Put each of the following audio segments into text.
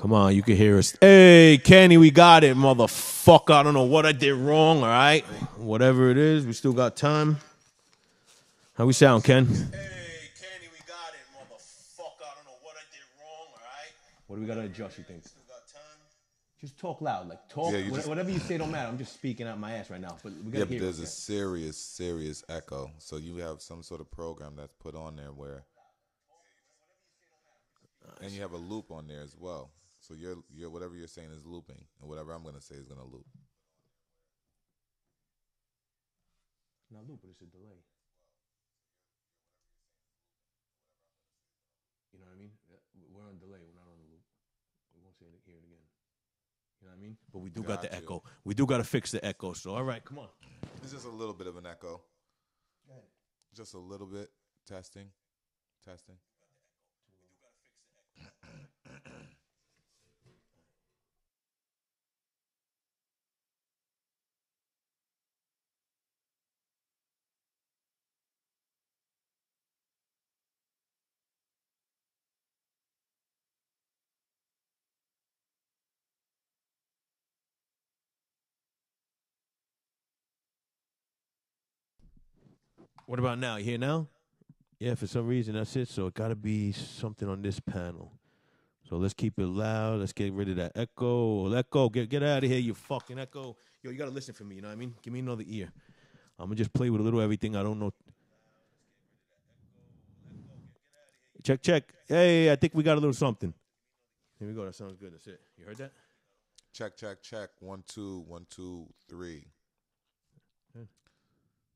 Come on, you can hear us. Hey, Kenny, we got it, motherfucker. I don't know what I did wrong, all right? Whatever it is, we still got time. How we sound, Ken? Hey, Kenny, we got it, motherfucker. I don't know what I did wrong, all right? What do we got to adjust, you think? Still got time? Just talk loud. Like, talk. Yeah, whatever you say don't matter. I'm just speaking out my ass right now. But we got to hear there's a serious echo. So you have some sort of program that's put on there where... And you have a loop on there as well. So you're whatever you're saying is looping, and whatever I'm going to say is going to loop. Not loop, but it's a delay. You know what I mean? We're on delay. We're not on the loop. We won't say it, hear it again. You know what I mean? But we do got the echo. We do got to fix the echo. So, all right, come on. It's just a little bit of an echo. Go ahead. Just a little bit. Testing. What about now? You hear now? Yeah, for some reason, that's it. So it got to be something on this panel. So let's keep it loud. Let's get rid of that echo. Echo, get out of here, you fucking echo. Yo, you got to listen for me, you know what I mean? Give me another ear. I'm going to just play with a little everything. I don't know. Check. Hey, I think we got a little something. Here we go. That sounds good. That's it. You heard that? Check. 1, 2, 1, 2, 3.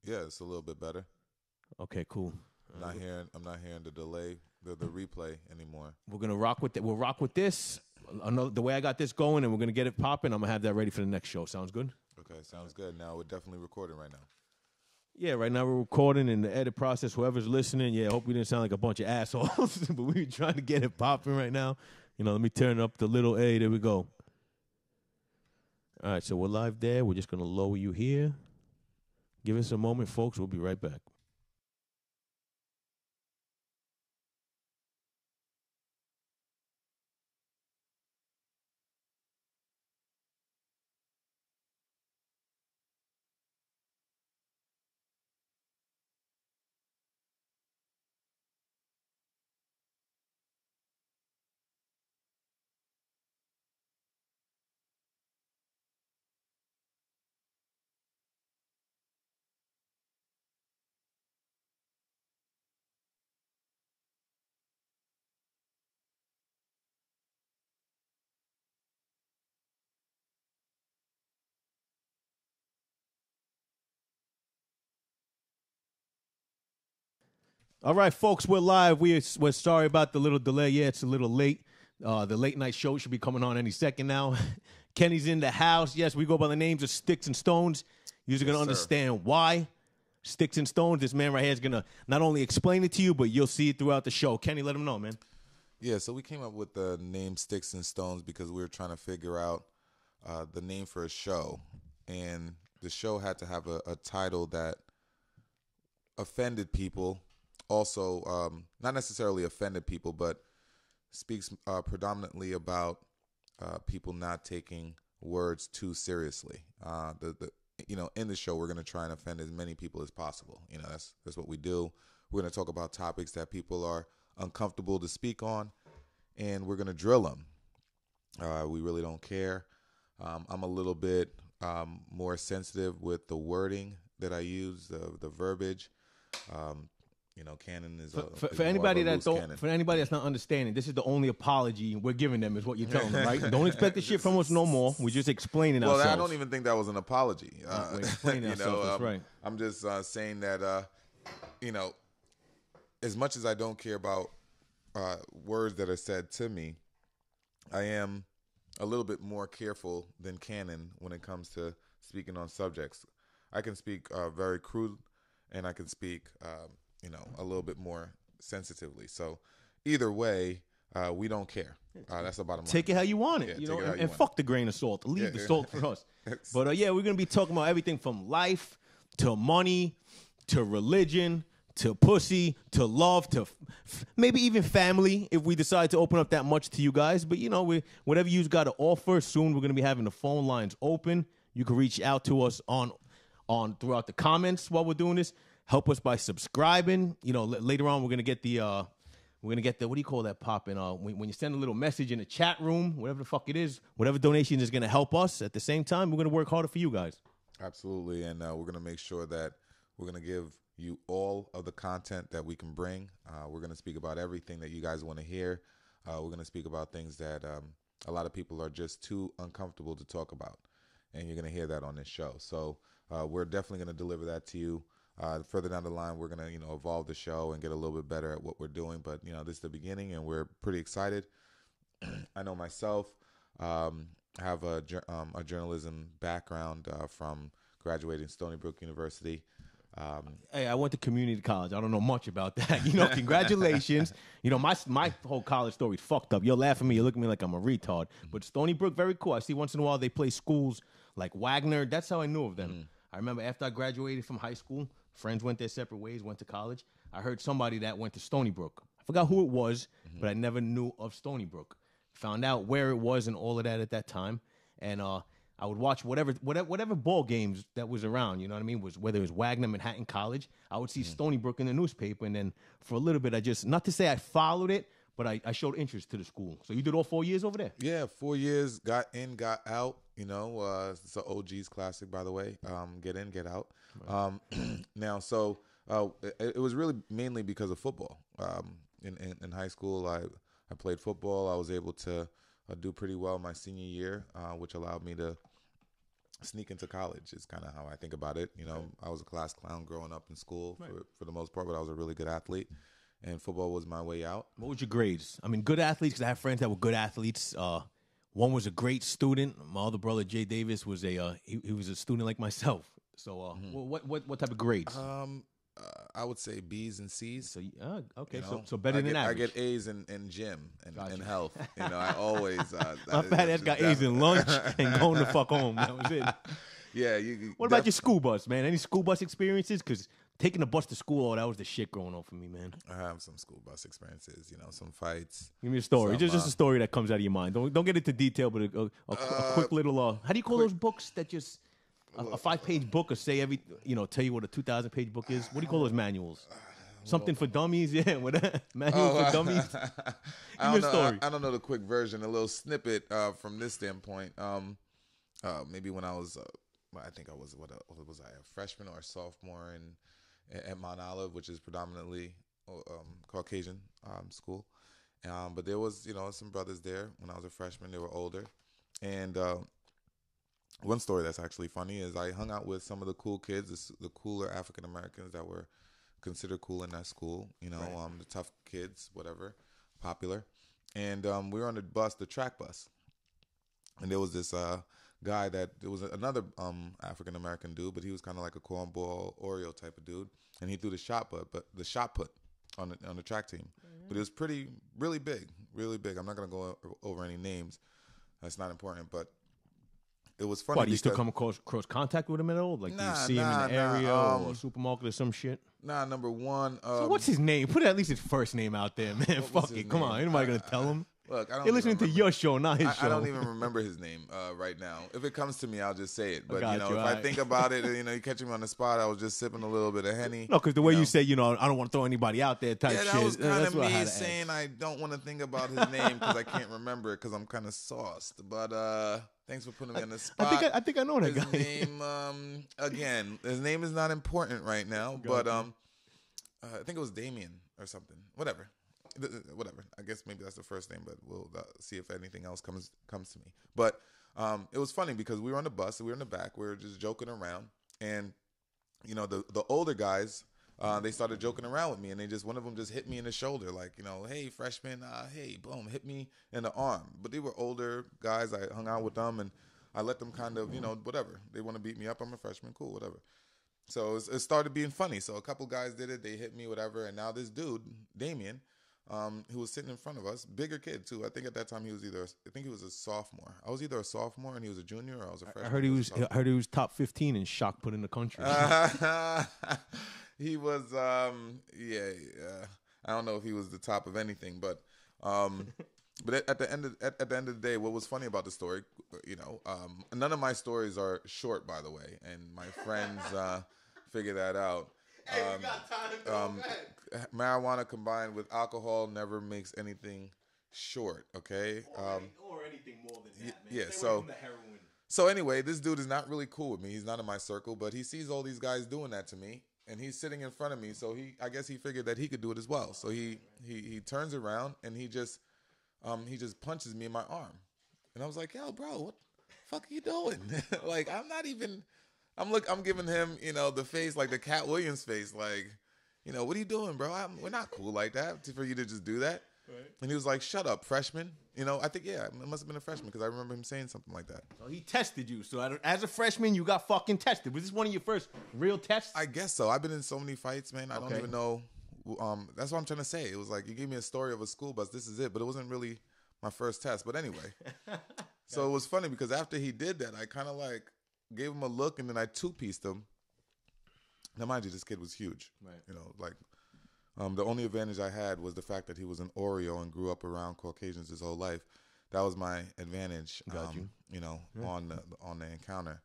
Yeah, it's a little bit better. Okay, cool. I'm not hearing the delay, the replay anymore. We're gonna rock with it. We'll rock with this. The way I got this going, and we're gonna get it popping. I'm gonna have that ready for the next show. Sounds good? Okay, sounds good. Now we're definitely recording right now. Yeah, right now we're recording in the edit process. Whoever's listening, yeah, I hope we didn't sound like a bunch of assholes, but we're trying to get it popping right now. You know, let me turn up the little A. There we go. All right, so we're live there. We're just gonna lower you here. Give us a moment, folks. We'll be right back. All right, folks, we're live. We're sorry about the little delay. Yeah, it's a little late. The late night show should be coming on any second now. Kenny's in the house. Yes, we go by the names of Sticks and Stones. You're going to understand why. Sticks and Stones, this man right here is going to not only explain it to you, but you'll see it throughout the show. Kenny, let him know, man. Yeah, so we came up with the name Sticks and Stones because we were trying to figure out the name for a show. And the show had to have a title that offended people. Also, not necessarily offended people, but speaks predominantly about people not taking words too seriously. In the show, we're going to try and offend as many people as possible. You know, that's what we do. We're going to talk about topics that people are uncomfortable to speak on, and we're going to drill them. We really don't care. I'm a little bit more sensitive with the wording that I use, the verbiage. Canon is for anybody that's not understanding. This is the only apology we're giving them, is what you're telling them, right? Don't expect the shit from us no more. We're just explaining ourselves. Well, I don't even think that was an apology. We're explaining ourselves. That's right. I'm just saying that as much as I don't care about words that are said to me, I am a little bit more careful than Canon when it comes to speaking on subjects. I can speak very crude, and I can speak a little bit more sensitively. So either way, we don't care. That's the bottom line. Take it how you want it, and fuck the grain of salt. Leave the salt for us. But we're going to be talking about everything from life to money to religion to pussy, to love, to maybe even family if we decide to open up that much to you guys. But, you know, whatever you've got to offer, soon we're going to be having the phone lines open. You can reach out to us on throughout the comments while we're doing this. Help us by subscribing. You know, later on we're going to get the what do you call that popping? When you send a little message in the chat room, whatever the fuck it is, whatever donation is going to help us. At the same time, we're going to work harder for you guys. Absolutely, and we're going to make sure that we're going to give you all of the content that we can bring. We're going to speak about everything that you guys want to hear. We're going to speak about things that a lot of people are just too uncomfortable to talk about, and you're going to hear that on this show. So we're definitely going to deliver that to you. Further down the line, we're going to, evolve the show and get a little bit better at what we're doing. But, this is the beginning, and we're pretty excited. I know myself, have a journalism background from graduating Stony Brook University. Hey, I went to community college. I don't know much about that. Congratulations. My whole college story is fucked up. You're laughing at me. You look at me like I'm a retard. But Stony Brook, very cool. I see once in a while they play schools like Wagner. That's how I knew of them. I remember after I graduated from high school, friends went their separate ways, went to college. I heard somebody that went to Stony Brook. I forgot who it was, but I never knew of Stony Brook. Found out where it was and all of that at that time. And I would watch whatever ball games that was around, you know what I mean? Whether it was Wagner, Manhattan College, I would see Stony Brook in the newspaper. And then for a little bit, I just, not to say I followed it, but I showed interest to the school. So you did all 4 years over there? Yeah, 4 years, got in, got out. It's an OG's classic, by the way. Get in, get out. Right. Now, so it was really mainly because of football. In high school, I played football. I was able to do pretty well my senior year, which allowed me to sneak into college. Is kind of how I think about it. I was a class clown growing up in school for the most part, but I was a really good athlete. And football was my way out. What was your grades? I mean, good athletes, because I have friends that were good athletes. One was a great student. My other brother, Jay Davis, was he was a student like myself. So what type of grades? I would say B's and C's. So okay, so better than average. I get A's in gym and health. I always. My fat ass got A's in lunch and going the fuck home. That was it. Yeah. What about your school bus, man? Any school bus experiences? Because taking the bus to school, that was the shit growing up for me, man. I have some school bus experiences, some fights. Give me a story. Just a story that comes out of your mind. Don't get into detail, but a quick little. How do you call those books that just a 5-page book or say tell you what a 2,000-page book is? What do you call those manuals? Something for dummies, yeah. Manual for dummies. I don't know. I don't know the quick version. A little snippet from this standpoint. Maybe when I was, I think I was a freshman or a sophomore at Mount Olive, which is predominantly Caucasian school. But there was, some brothers there when I was a freshman. They were older. And one story that's actually funny is I hung out with some of the cool kids, the cooler African Americans that were considered cool in that school, the tough kids, whatever, popular. And we were on the bus, the track bus. And there was this guy there was another African American dude, but he was kind of like a cornball Oreo type of dude. And he threw the shot put on the track team. Mm-hmm. But it was really big. I'm not going to go over any names. That's not important, but it was funny. What, you still come across contact with him at all? Like, do you see him in the area or a supermarket or some shit? Nah, number one. So what's his name? Put at least his first name out there, man. Fuck it. Come on. Ain't nobody going to tell him? Look, I don't. They're listening to your show, not his show. I don't even remember his name right now. If it comes to me, I'll just say it. But if I think about it, you're catching me on the spot. I was just sipping a little bit of Henny. No, because the way you say, I don't want to throw anybody out there type shit. Yeah, that was kind of me saying I don't want to think about his name because I can't remember it because I'm kind of sauced. But thanks for putting me on the spot. I think I know that guy. His name, again, his name is not important right now. But I think it was Damien or something. Whatever. I guess maybe that's the first name, but we'll see if anything else comes to me. But it was funny because we were on the bus, we were in the back, we were just joking around, and the older guys, they started joking around with me, and one of them just hit me in the shoulder, like, hey freshman, hey, boom, hit me in the arm. But they were older guys. I hung out with them, and I let them kind of, whatever. They want to beat me up. I'm a freshman, cool, whatever. So it started being funny. So a couple guys did it. They hit me, whatever, and now this dude, Damien, who was sitting in front of us, bigger kid too. I think at that time he was a sophomore. I was either a sophomore and he was a junior, or I was a freshman. I heard he was top 15 in shot put in the country. He was, yeah. I don't know if he was the top of anything, but at the end of the day, what was funny about the story, none of my stories are short, by the way, and my friends figure that out. Hey, we got time. Marijuana combined with alcohol never makes anything short. Okay. Or anything more than that, man. Yeah. Stay away from the heroin. So anyway, this dude is not really cool with me. He's not in my circle, but he sees all these guys doing that to me, and he's sitting in front of me. So I guess he figured that he could do it as well. So he turns around and he just punches me in my arm, and I was like, "Yo, bro, what the fuck are you doing?" Like, I'm giving him, the face, like the Cat Williams face, like, what are you doing, bro? We're not cool like that for you to just do that. Right. And he was like, "Shut up, freshman." I think, yeah, it must have been a freshman because I remember him saying something like that. So he tested you. So as a freshman, you got fucking tested. Was this one of your first real tests? I guess so. I've been in so many fights, man. I don't even know. That's what I'm trying to say. It was like you gave me a story of a school bus. This is it. But it wasn't really my first test. But anyway. So it was funny because after he did that, I kind of like gave him a look and then I two-pieced him. Now, mind you, this kid was huge. Right. The only advantage I had was the fact that he was an Oreo and grew up around Caucasians his whole life. That was my advantage, on the encounter.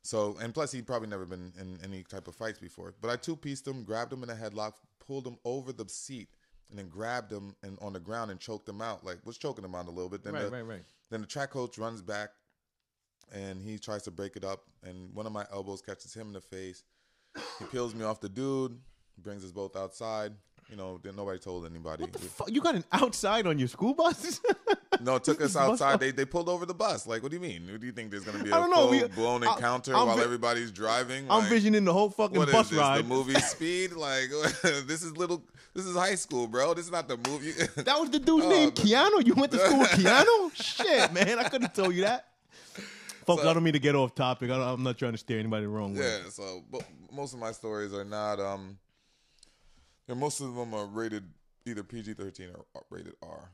So, and plus he'd probably never been in any type of fights before. But I two-pieced him, grabbed him in a headlock, pulled him over the seat, and then grabbed him on the ground and choked him out. Like, was choking him out a little bit. Then right. Then the track coach runs back, and he tries to break it up, and one of my elbows catches him in the face. He peels me off the dude. Brings us both outside. Then nobody told anybody. What the fuck? You got an outside on your school bus? No, it took us outside. They pulled over the bus. Like, what do you mean? What do you think there's going to be a full-blown encounter while everybody's driving? I'm visioning the whole fucking bus ride. The movie Speed? Like, this is high school, bro. This is not the movie. That was the dude's name, Keanu? You went to school with Keanu? Shit, man. I couldn't tell you that. Folks, I don't mean to get off topic. I'm not trying to steer anybody the wrong way. Yeah, so but most of my stories are not... most of them are rated either PG-13 or rated R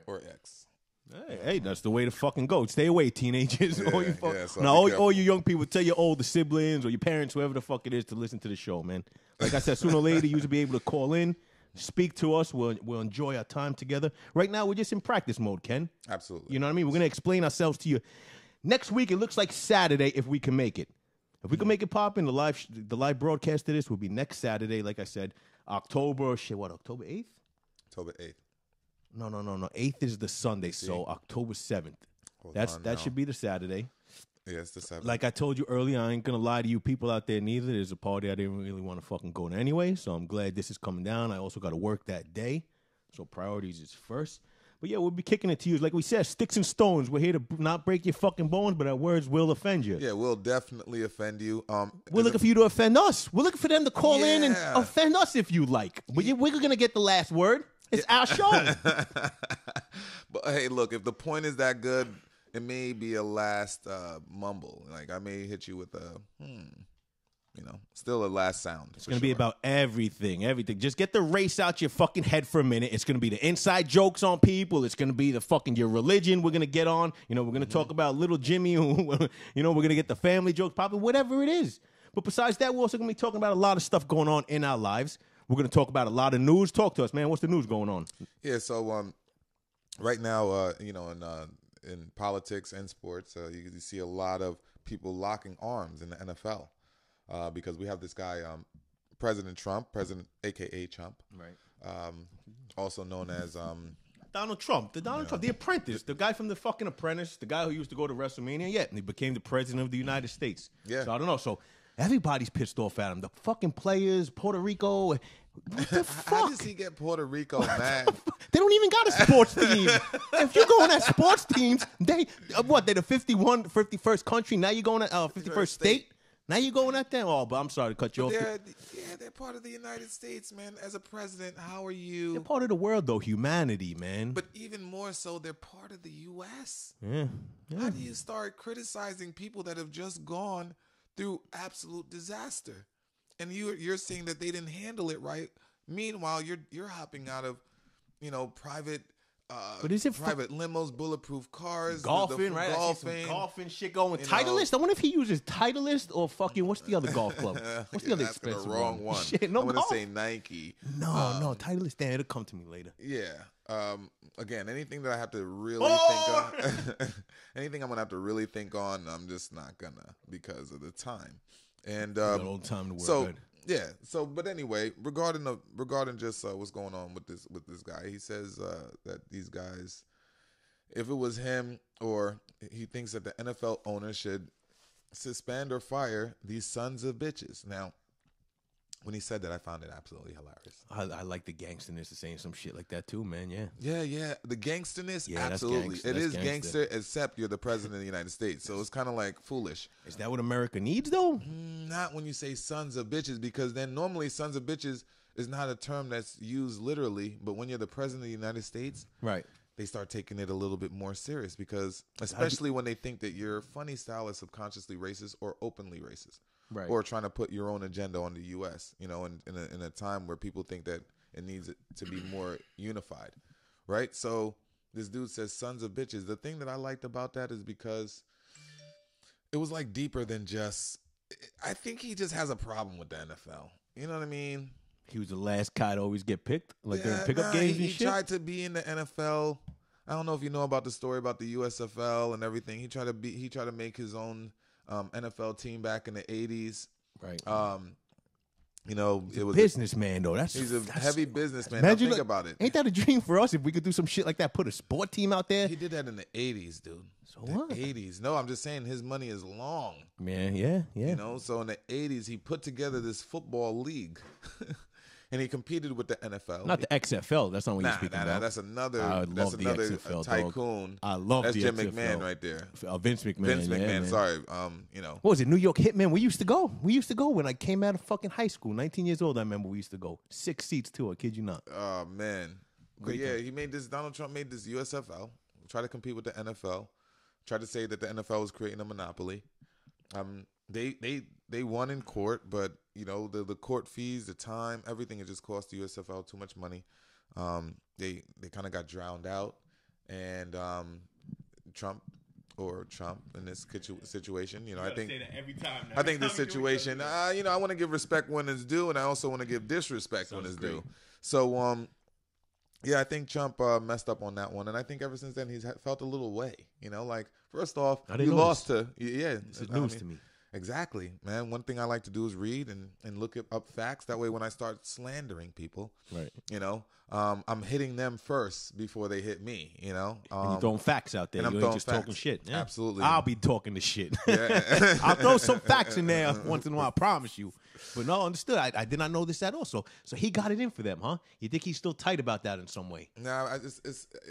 or X. Hey, that's the way to fucking go. Stay away, teenagers. So all you young people, tell your older siblings or your parents, whoever the fuck it is, to listen to the show, man. Like I said, sooner or later, you'll be able to call in, speak to us. We'll enjoy our time together. Right now, we're just in practice mode, Ken. Absolutely. You know what I mean? We're going to explain ourselves to you. Next week, it looks like Saturday if we can make it. If we can make it poppin', the live broadcast of this will be next Saturday, like I said. October 8th? October 8th. No. 8th is the Sunday, so October 7th. That should be the Saturday. Yeah, it's the 7th. Like I told you earlier, I ain't going to lie to you people out there neither. There's a party I didn't really want to fucking go to anyway, so I'm glad this is coming down. I also got to work that day, so priorities is first. But yeah, we'll be kicking it to you. Like we said, sticks and stones. We're here to not break your fucking bones, but our words will offend you. Yeah, we'll definitely offend you. We're looking for you to offend us. We're looking for them to call in and offend us if you like. We're going to get the last word. It's our show. But hey, look, if the point is that good, it may be a last mumble. Like I may hit you with a still a last sound. It's going to be about everything. Just get the race out your fucking head for a minute. It's going to be the inside jokes on people. It's going to be the fucking your religion we're going to get on. We're going to talk about little Jimmy. We're going to get the family jokes, probably whatever it is. But besides that, we're also going to be talking about a lot of stuff going on in our lives. We're going to talk about a lot of news. Talk to us, man. What's the news going on? Yeah, so right now, in politics and sports, you see a lot of people locking arms in the NFL. Because we have this guy, President Trump, a.k.a. Trump, right? Also known as Donald Trump, the Apprentice, the guy from the fucking Apprentice, the guy who used to go to WrestleMania, and he became the president of the United States. Yeah. So I don't know. So everybody's pissed off at him. The fucking players, Puerto Rico. What the fuck? How does he get Puerto Rico mad? They don't even got a sports team. If you're going at sports teams, they're the 51st country. Now you're going at 51st state. Now you going at them? Oh, but I'm sorry to cut you off. They're part of the United States, man. As a president, how are you? They're part of the world, though. Humanity, man. But even more so, they're part of the U.S. Yeah. How do you start criticizing people that have just gone through absolute disaster? And you're saying that they didn't handle it right. Meanwhile, you're hopping out of, private But is it private limos, bulletproof cars, golfing, right? I see some golfing shit going. Titleist. I wonder if he uses Titleist or fucking what's the other golf club? What's the other expensive the wrong one? Shit, no, I'm gonna say Nike. No, Titleist. Damn, it'll come to me later. Yeah. Again, anything that I have to really think on, anything I'm gonna have to really think on, I'm just not gonna because of the time. And no time to work. So good. Yeah. So, but anyway, regarding just what's going on with this guy, he says that these guys, if it was him, or he thinks that the NFL owner should suspend or fire these sons of bitches. Now, when he said that, I found it absolutely hilarious. I like the gangsterness of saying some shit like that too, man. Yeah. The gangsterness, absolutely. It is gangster, except you're the president of the United States, so it's kind of like foolish. Is that what America needs, though? Not when you say sons of bitches, because then normally sons of bitches is not a term that's used literally, but when you're the president of the United States, right, they start taking it a little bit more serious, because especially when they think that your funny style is subconsciously racist or openly racist. Right. Or trying to put your own agenda on the U.S., in a time where people think that it needs it to be more unified, right? So this dude says sons of bitches. The thing that I liked about that is because it was like deeper than just, I think he just has a problem with the NFL. You know what I mean? He was the last guy to always get picked, like during pickup games and shit. He tried to be in the NFL. I don't know if you know about the story about the USFL and everything. He tried to make his own NFL team back in the 80s. Right. It was businessman though. He's a heavy businessman. Now think about it. Ain't that a dream for us if we could do some shit like that? Put a sport team out there. He did that in the 80s, dude. So what? 80s. No, I'm just saying his money is long. Man, yeah. So in the 80s, he put together this football league. And he competed with the NFL. Not the XFL. That's not what you're speaking about. That's another. That's another XFL, tycoon. Dog. I love that's the Jim XFL. McMahon right there. Vince McMahon. Vince McMahon. Man. Sorry. What was it? New York Hitman. We used to go. When I came out of fucking high school. 19 years old. I remember we used to go. 6 seats too. I kid you not. Oh man. But yeah, he made this. Donald Trump made this USFL. Tried to compete with the NFL. Tried to say that the NFL was creating a monopoly. They won in court, but the court fees, the time, everything, it just cost the USFL too much money. They kind of got drowned out, and Trump in this situation, I think say that every time now. I think this situation, I want to give respect when it's due, and I also want to give disrespect when it's due. So yeah, I think Trump messed up on that one, and I think ever since then he's felt a little way. Like first off, you lost to This is news to me. Exactly, man. One thing I like to do is read and look up facts. That way, when I start slandering people, right, I'm hitting them first before they hit me. And you're throwing facts out there. You ain't just talking shit. Yeah. Absolutely, I'll be talking the shit. Yeah. I'll throw some facts in there once in a while. I promise you. But no, understood. I did not know this at all. So he got it in for them, huh? You think he's still tight about that in some way? No,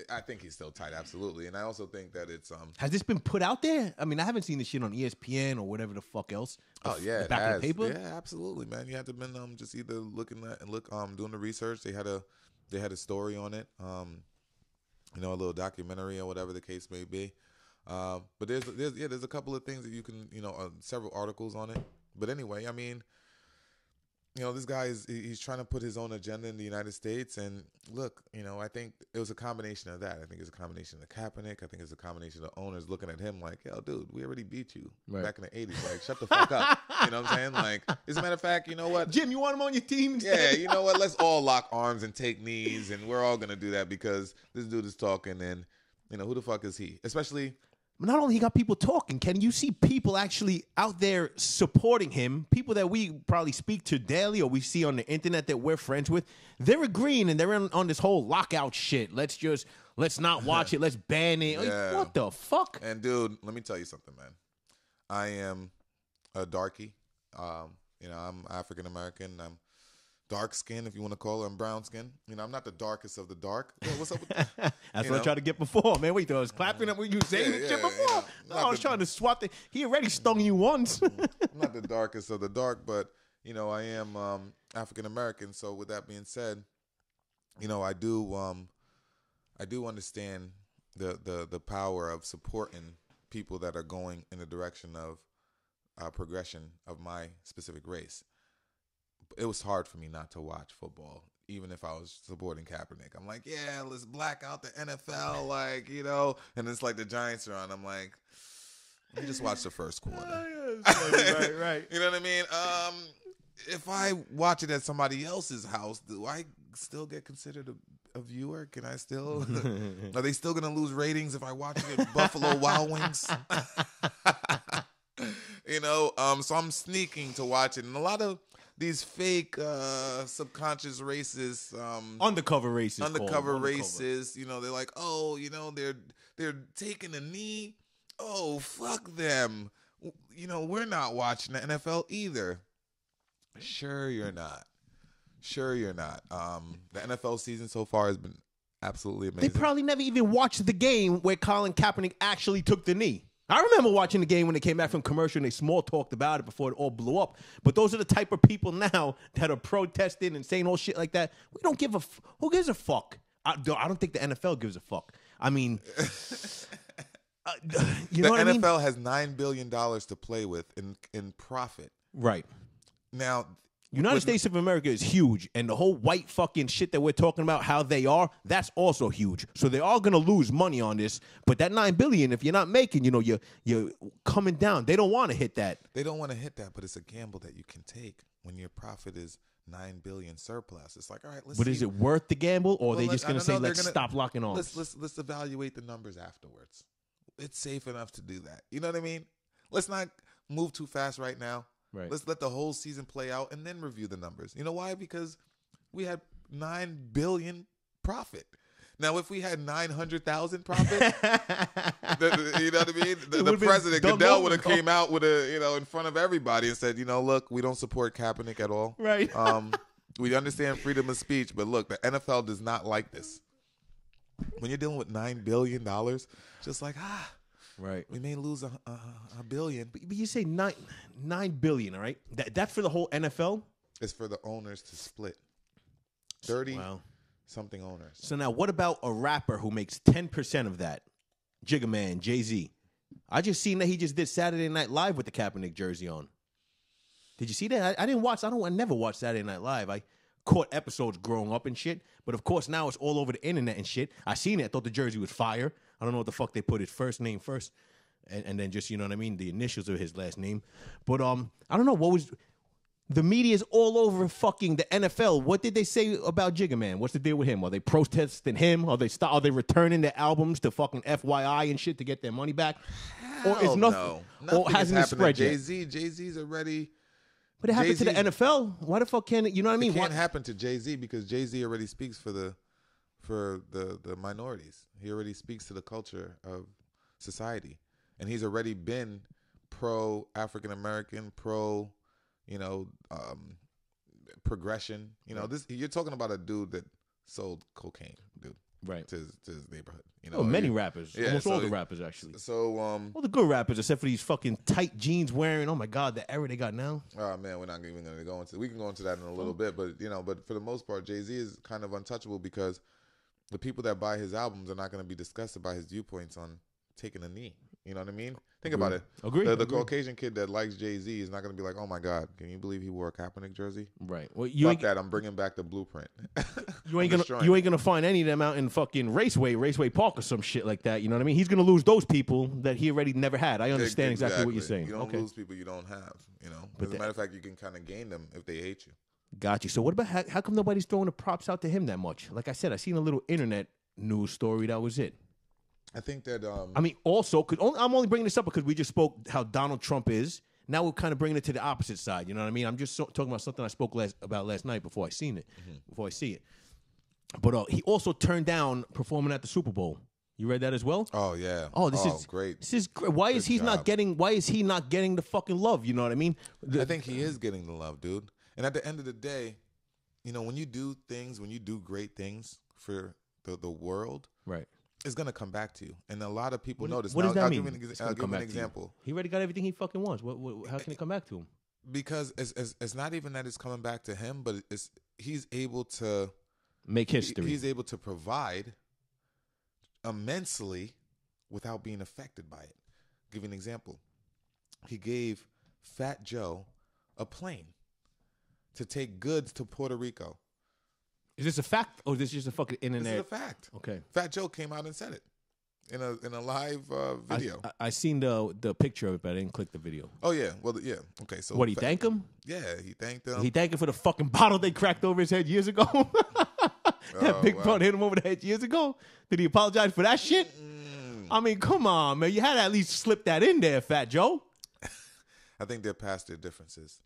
I think he's still tight, absolutely. And I also think that it's Has this been put out there? I mean, I haven't seen this shit on ESPN or whatever the fuck else. Oh yeah, the back of the paper. Yeah, absolutely, man. You have to been just either looking at and doing the research. They had a story on it, a little documentary or whatever the case may be. But there's a couple of things that you can several articles on it. But anyway, I mean, this guy he's trying to put his own agenda in the United States. And look, I think it was a combination of that. I think it's a combination of Kaepernick. I think it's a combination of owners looking at him like, yo, dude, we already beat you back in the 80s. Like, shut the fuck up. You know what I'm saying? Like, as a matter of fact, you know what? Jim, you want him on your team instead? Yeah, you know what? Let's all lock arms and take knees. And we're all going to do that because this dude is talking. And, who the fuck is he? Especially... Not only he got people talking, Ken, you see people actually out there supporting him, people that we probably speak to daily or we see on the internet that we're friends with. They're agreeing and they're on this whole lockout shit. Let's not watch it. Let's ban it. Yeah. Like, what the fuck? And dude, let me tell you something, man. I am a darky. I'm African American. I'm dark skin, if you want to call it. I'm brown skin. I'm not the darkest of the dark. Yo, what's up with that? That's what I tried to get before, man. Wait, I was clapping up when you saying this shit before. No, I was trying to swap it. He already stung you once. I'm not the darkest of the dark, but I am African American. So with that being said, I do understand the power of supporting people that are going in the direction of progression of my specific race. It was hard for me not to watch football even if I was supporting Kaepernick. I'm like, yeah, let's black out the NFL, like, you know. And it's like the Giants are on. I'm like, let me just watch the first quarter. Right. You know what I mean? If I watch it at somebody else's house, do I still get considered a viewer? Can I still? Are they still gonna lose ratings if I watch it at Buffalo Wild Wings? You know, so I'm sneaking to watch it, and a lot of these fake subconscious racists, Undercover racists, you know, they're like, oh, you know, they're taking a knee. Oh, fuck them. You know, we're not watching the NFL either. Sure you're not. The NFL season so far has been absolutely amazing. They probably never even watched the game where Colin Kaepernick actually took the knee. I remember watching the game when they came back from commercial and they small talked about it before it all blew up. But those are the type of people now that are protesting and saying all shit like that. We don't give a who gives a fuck? I don't think the NFL gives a fuck. I mean, you know what I mean? The NFL has $9 billion to play with in profit. Right. Now, United States of America is huge, and the whole white fucking shit that we're talking about, how they are, that's also huge. So they are gonna lose money on this. But that $9 billion, if you're not making, you know, you're coming down. They don't want to hit that. They don't want to hit that, but it's a gamble that you can take when your profit is $9 billion surplus. It's like, all right, let's. But see. is it worth the gamble, or are they just gonna say, let's stop locking arms? Let's evaluate the numbers afterwards. It's safe enough to do that. You know what I mean? Let's not move too fast right now. Right. Let's let the whole season play out and then review the numbers. You know why? Because we had $9 billion profit. Now, if we had 900,000 profit, you know what I mean? The president Goodell would have came out with in front of everybody and said, you know, look, we don't support Kaepernick at all. Right. We understand freedom of speech, but look, the NFL does not like this. When you're dealing with $9 billion, just like right, we may lose a billion. But you say $9 billion, all right? That's for the whole NFL. It's for the owners to split. 30 something owners. So now, what about a rapper who makes 10% of that? Jigga Man, Jay-Z. I just seen that he just did Saturday Night Live with the Kaepernick jersey on. Did you see that? I didn't watch. I never watched Saturday Night Live. I caught episodes growing up and shit. But of course now it's all over the internet and shit. I seen it. I thought the jersey was fire. I don't know what the fuck they put his first name first, and then just, you know what I mean, the initials of his last name. But I don't know what was. The media is all over fucking the NFL. What did they say about Jigga Man? What's the deal with him? Are they protesting him? Are they returning their albums to fucking FYI and shit to get their money back? Or is nothing? Or hasn't it spread yet? Jay-Z's already. But it happened to the NFL. Why the fuck can't it? You know what I mean? It can't happen to Jay-Z because Jay-Z already speaks for the minorities. He already speaks to the culture of society, and he's already been pro African American, pro, progression. You know, this you're talking about a dude that sold cocaine, dude. Right. To his neighborhood. Many rappers. Yeah, almost all the rappers, actually. So, all the good rappers, except for these fucking tight jeans wearing. Oh, my God, the era they got now. Oh, man, we're not even going to go into. We can go into that in a little bit. But, but for the most part, Jay-Z is kind of untouchable because the people that buy his albums are not going to be disgusted by his viewpoints on taking a knee. You know what I mean? Think about it. Agree. The Caucasian kid that likes Jay-Z is not going to be like, oh, my God, can you believe he wore a Kaepernick jersey? Right. Well, Fuck that. I'm bringing back the blueprint. You ain't gonna find any of them out in fucking Raceway Park or some shit like that. You know what I mean? He's gonna lose those people that he already never had. I understand exactly what you're saying. You don't lose people you don't have. As a matter of fact, you can kind of gain them if they hate you. Got you. So what about how come nobody's throwing the props out to him that much? Like I said, I seen a little internet news story. That was it. I think that. I mean, also, I'm only bringing this up because we just spoke how Donald Trump is. Now we're kind of bringing it to the opposite side. You know what I mean? I'm just talking about something I spoke about last night before I seen it, before I see it. But he also turned down performing at the Super Bowl. You read that as well? Oh yeah. Oh, this is great. This is great. Why is he not getting the fucking love? You know what I mean? I think he is getting the love, dude. And at the end of the day, when you do great things for the world, right? It's gonna come back to you, and a lot of people notice. What does that mean? I'll give you an example. He already got everything he fucking wants. How can it come back to him? Because it's not even that it's coming back to him, but he's able to make history. He's able to provide immensely without being affected by it. I'll give you an example. He gave Fat Joe a plane to take goods to Puerto Rico. Is this a fact or is this just a fucking internet? This is a fact. Okay. Fat Joe came out and said it in a live video. I seen the picture of it, but I didn't click the video. Oh yeah, well yeah. Okay, so What, he thanked him? Yeah, he thanked him. He thanked him for the fucking bottle they cracked over his head years ago. That big bro hit him over the head years ago. Did he apologize for that shit? I mean, come on, man. You had to at least slip that in there, Fat Joe. I think they're past their differences.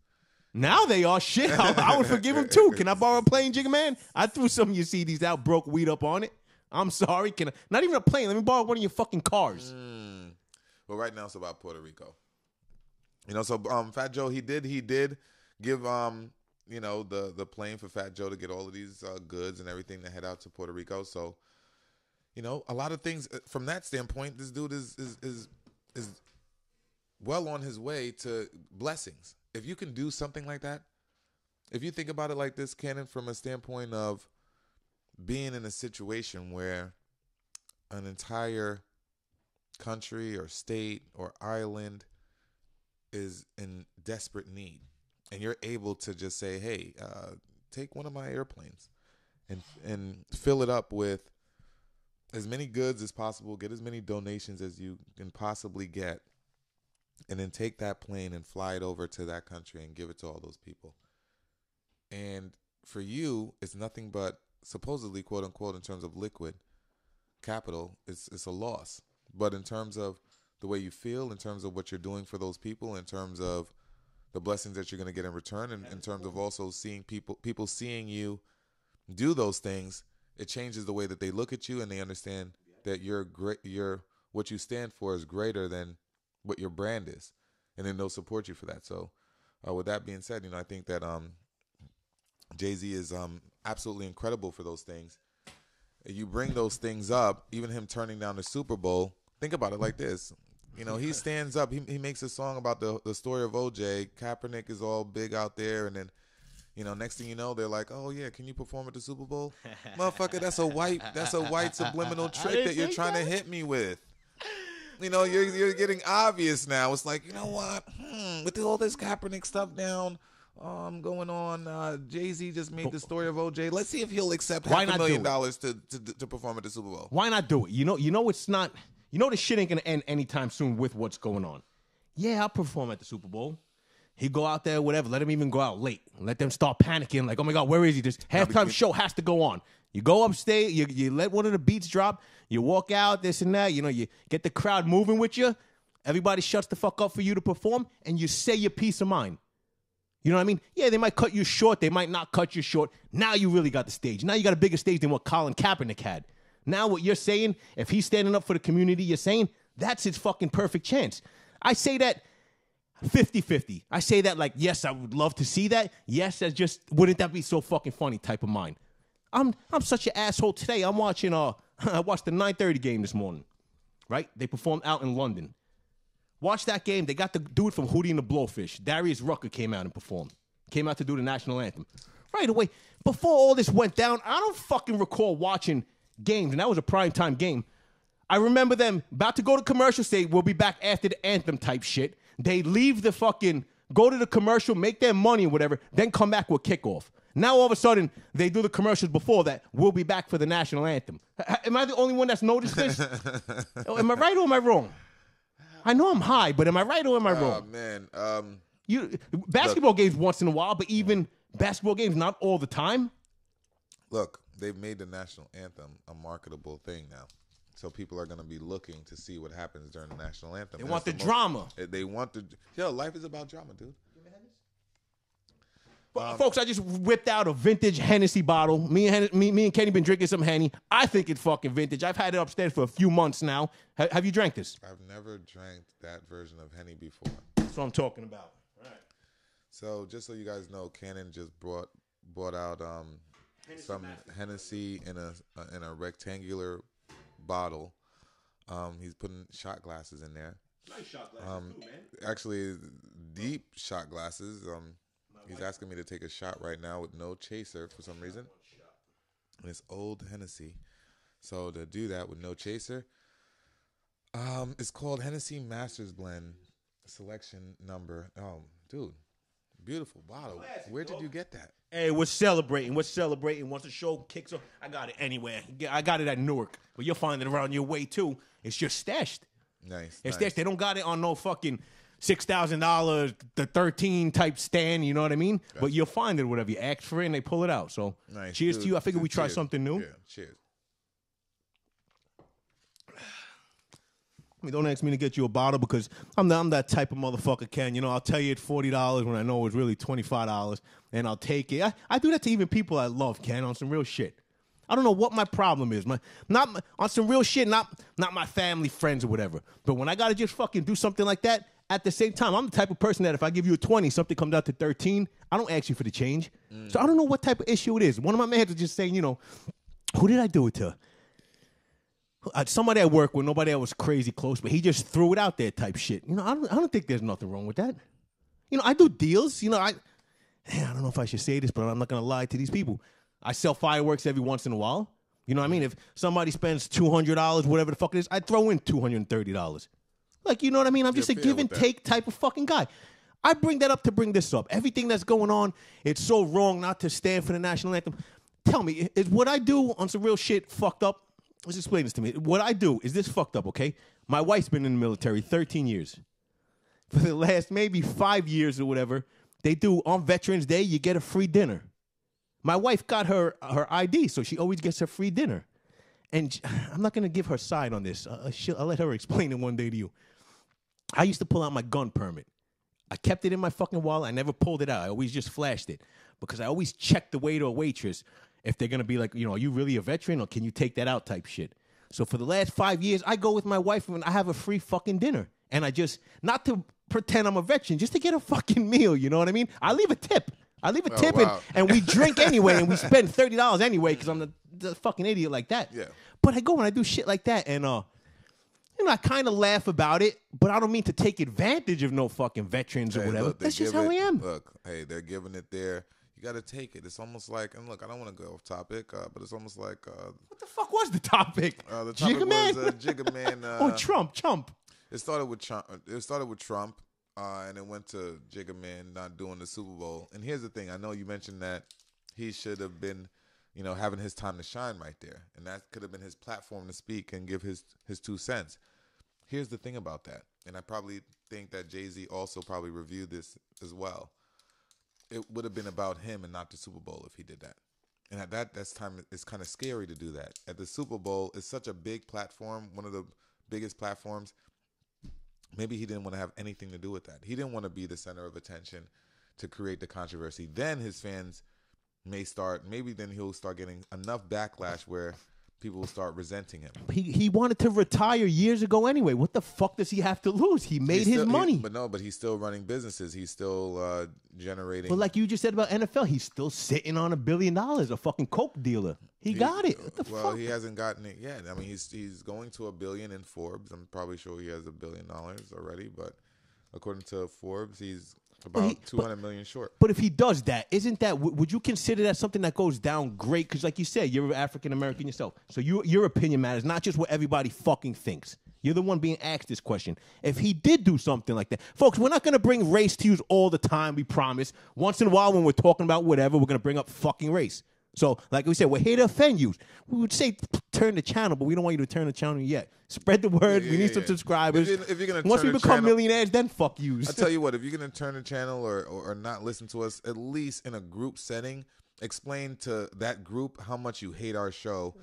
Now they are. Shit, I would forgive him too. Can I borrow a plane, Jigga Man? I threw some of your CDs out, broke weed up on it. I'm sorry. Can I? Not even a plane. Let me borrow one of your fucking cars. Well, right now it's about Puerto Rico. You know, so Fat Joe, he did give you know, the plane for Fat Joe to get all of these goods and everything to head out to Puerto Rico. So, you know, a lot of things from that standpoint, this dude is well on his way to blessings. If you can do something like that, if you think about it like this, Cannon, from a standpoint of being in a situation where an entire country or state or island is in desperate need, and you're able to just say, hey, take one of my airplanes and fill it up with as many goods as possible, get as many donations as you can possibly get, and then take that plane and fly it over to that country and give it to all those people. And for you, it's nothing but supposedly, quote unquote, in terms of liquid capital, it's a loss. But in terms of the way you feel, in terms of what you're doing for those people, in terms of the blessings that you're going to get in return, and in terms of also seeing people seeing you do those things, it changes the way that they look at you, and they understand that you're great. What you stand for is greater than what your brand is, and then they'll support you for that. So, with that being said, you know, I think that Jay-Z is absolutely incredible for those things. You bring those things up, even him turning down the Super Bowl. Think about it like this. You know, he stands up. He makes a song about the story of OJ. Kaepernick is all big out there, and then, you know, next thing you know, they're like, "Oh yeah, can you perform at the Super Bowl, motherfucker? That's a white subliminal trick that you're trying to hit me with." You know, you're getting obvious now. It's like, you know what? With all this Kaepernick stuff going on, Jay-Z just made the story of OJ. Let's see if he'll accept $500,000 to perform at the Super Bowl. Why not do it? You know it's not. You know this shit ain't gonna end anytime soon with what's going on. Yeah, I'll perform at the Super Bowl. He go out there, whatever. Let him even go out late. Let them start panicking. Like, oh my God, where is he? This halftime show has to go on. You go upstate. You let one of the beats drop. You walk out, this and that. You know, you get the crowd moving with you. Everybody shuts the fuck up for you to perform, and you say your peace of mind. You know what I mean? Yeah, they might cut you short. They might not cut you short. Now you really got the stage. Now you got a bigger stage than what Colin Kaepernick had. Now what you're saying, if he's standing up for the community, you're saying, that's his fucking perfect chance. I say that 50-50. I say that like, yes, I would love to see that. Yes, that's just, wouldn't that be so fucking funny type of mind. I'm such an asshole today. I'm watching, I watched the 9:30 game this morning, right? They performed out in London. Watch that game. They got the dude from Hootie and the Blowfish. Darius Rucker came out and performed. Came out to do the national anthem. Right away, before all this went down, I don't fucking recall watching games, and that was a primetime game. I remember them about to go to commercial, say, we'll be back after the anthem type shit. They leave the fucking, go to the commercial, make their money or whatever, then come back with kickoff. Now all of a sudden, they do the commercials before that, we'll be back for the national anthem. Am I the only one that's noticed this? Am I right or am I wrong? I know I'm high, but am I right or am I wrong? Oh, man. Basketball games once in a while, but even basketball games not all the time. Look, they've made the national anthem a marketable thing now. So people are going to be looking to see what happens during the national anthem. They want the drama. They want the... Yo, life is about drama, dude. Folks, I just whipped out a vintage Hennessy bottle. Me and Kenny been drinking some Henny. I think it's fucking vintage. I've had it upstairs for a few months now. Have you drank this? I've never drank that version of Henny before. That's what I'm talking about. All right. So just so you guys know, Cannon just brought out some Hennessy in a rectangular bottle. He's putting shot glasses in there. Nice shot glasses too, man. Actually, deep shot glasses. He's asking me to take a shot right now with no chaser for some reason. And it's old Hennessy. So to do that with no chaser, it's called Hennessy Masters Blend Selection Number. Oh, dude, beautiful bottle. Where did you get that? Hey, we're celebrating. We're celebrating. Once the show kicks off, I got it anywhere. I got it at Newark, but you'll find it around your way too. It's just stashed. Nice. It's stashed. They don't got it on no fucking $6,000, the 13 type stand. You know what I mean? Gotcha. But you'll find it whatever you ask for it, and they pull it out. So, nice. Cheers to you. I figured we try something new. Yeah, cheers. I mean, don't ask me to get you a bottle because I'm that type of motherfucker, Ken. You know, I'll tell you it's $40 when I know it's really $25, and I'll take it. I do that to even people I love, Ken, on some real shit. I don't know what my problem is. On some real shit, not my family, friends, or whatever. But when I got to just fucking do something like that, at the same time, I'm the type of person that if I give you a 20, something comes out to 13, I don't ask you for the change. So I don't know what type of issue it is. One of my mans was just saying, you know, who did I do it to? Somebody at work where nobody else was crazy close, but he just threw it out there type shit. You know, I don't think there's nothing wrong with that. You know, I do deals. You know, I don't know if I should say this, but I'm not going to lie to these people. I sell fireworks every once in a while. You know what I mean? If somebody spends $200, whatever the fuck it is, I throw in $230. Like, you know what I mean? I'm just a give and take type of fucking guy. I bring that up to bring this up. Everything that's going on, it's so wrong not to stand for the national anthem. Tell me, is what I do on some real shit fucked up? Let's explain this to me. What I do is this fucked up, okay? My wife's been in the military 13 years. For the last maybe 5 years or whatever, they do on Veterans Day, you get a free dinner. My wife got her ID, so she always gets her free dinner. And I'm not going to give her side on this. I'll let her explain it one day to you. I used to pull out my gun permit. I kept it in my fucking wallet. I never pulled it out. I always just flashed it because I always checked the waiter or waitress if they're going to be like, you know, are you really a veteran or can you take that out type shit. So for the last 5 years, I go with my wife and I have a free fucking dinner. And I just, not to pretend I'm a veteran, just to get a fucking meal, you know what I mean? I leave a tip. Wow. And we drink anyway and we spend $30 anyway because I'm the fucking idiot like that. Yeah. But I go and I do shit like that and, you know, I kind of laugh about it, but I don't mean to take advantage of no fucking veterans or whatever. Look, that's just how I am. Look, hey, they're giving it there. You got to take it. It's almost like, and look, I don't want to go off topic, but it's almost like. What the fuck was the topic? The topic Jigga Man? was Jigga Man. Oh, Trump. It started with Trump, and it went to Jigga Man not doing the Super Bowl. And here's the thing. I know you mentioned that he should have been, you know, having his time to shine right there. And that could have been his platform to speak and give his 2 cents. Here's the thing about that. And I probably think that Jay-Z also probably reviewed this as well. It would have been about him and not the Super Bowl if he did that. And at that's time, it's kind of scary to do that. At the Super Bowl, it's such a big platform, one of the biggest platforms. Maybe he didn't want to have anything to do with that. He didn't want to be the center of attention to create the controversy. Then his fans maybe then he'll start getting enough backlash where people will start resenting him. He wanted to retire years ago anyway. What the fuck does he have to lose? He made his money. But he's still running businesses. He's still generating. But like you just said about NFL, he's still sitting on $1 billion, a fucking coke dealer. He got it. What the fuck? Well, he hasn't gotten it yet. I mean, he's going to $1 billion in Forbes. I'm probably sure he has $1 billion already, but according to Forbes, he's about 200 million short. But if he does that, isn't that, would you consider that something that goes down great? Because like you said, you're African American yourself. So your opinion matters, not just what everybody fucking thinks. You're the one being asked this question. If he did do something like that, folks, we're not going to bring race to use all the time, we promise. Once in a while when we're talking about whatever, we're going to bring up fucking race. So, like we said, we're here to offend you. We would say turn the channel, but we don't want you to turn the channel yet. Spread the word. We need some subscribers. If you're gonna Once we become millionaires, then fuck you. I tell you what, if you're going to turn the channel or not listen to us, at least in a group setting, explain to that group how much you hate our show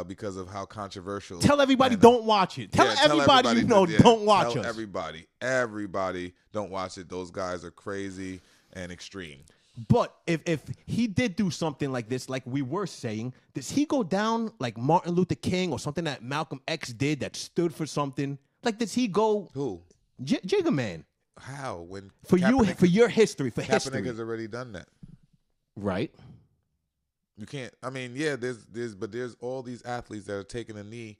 because of how controversial. Tell everybody don't watch it. Tell everybody you know don't watch us. Everybody don't watch it. Those guys are crazy and extreme. But if he did do something like this, like we were saying, does he go down like Martin Luther King or something that Malcolm X did that stood for something? Like, does he go? Who? Jigga Man. How? When for your history, for Kaepernick history. has already done that. Right. You can't. I mean, yeah. There's all these athletes that are taking a knee.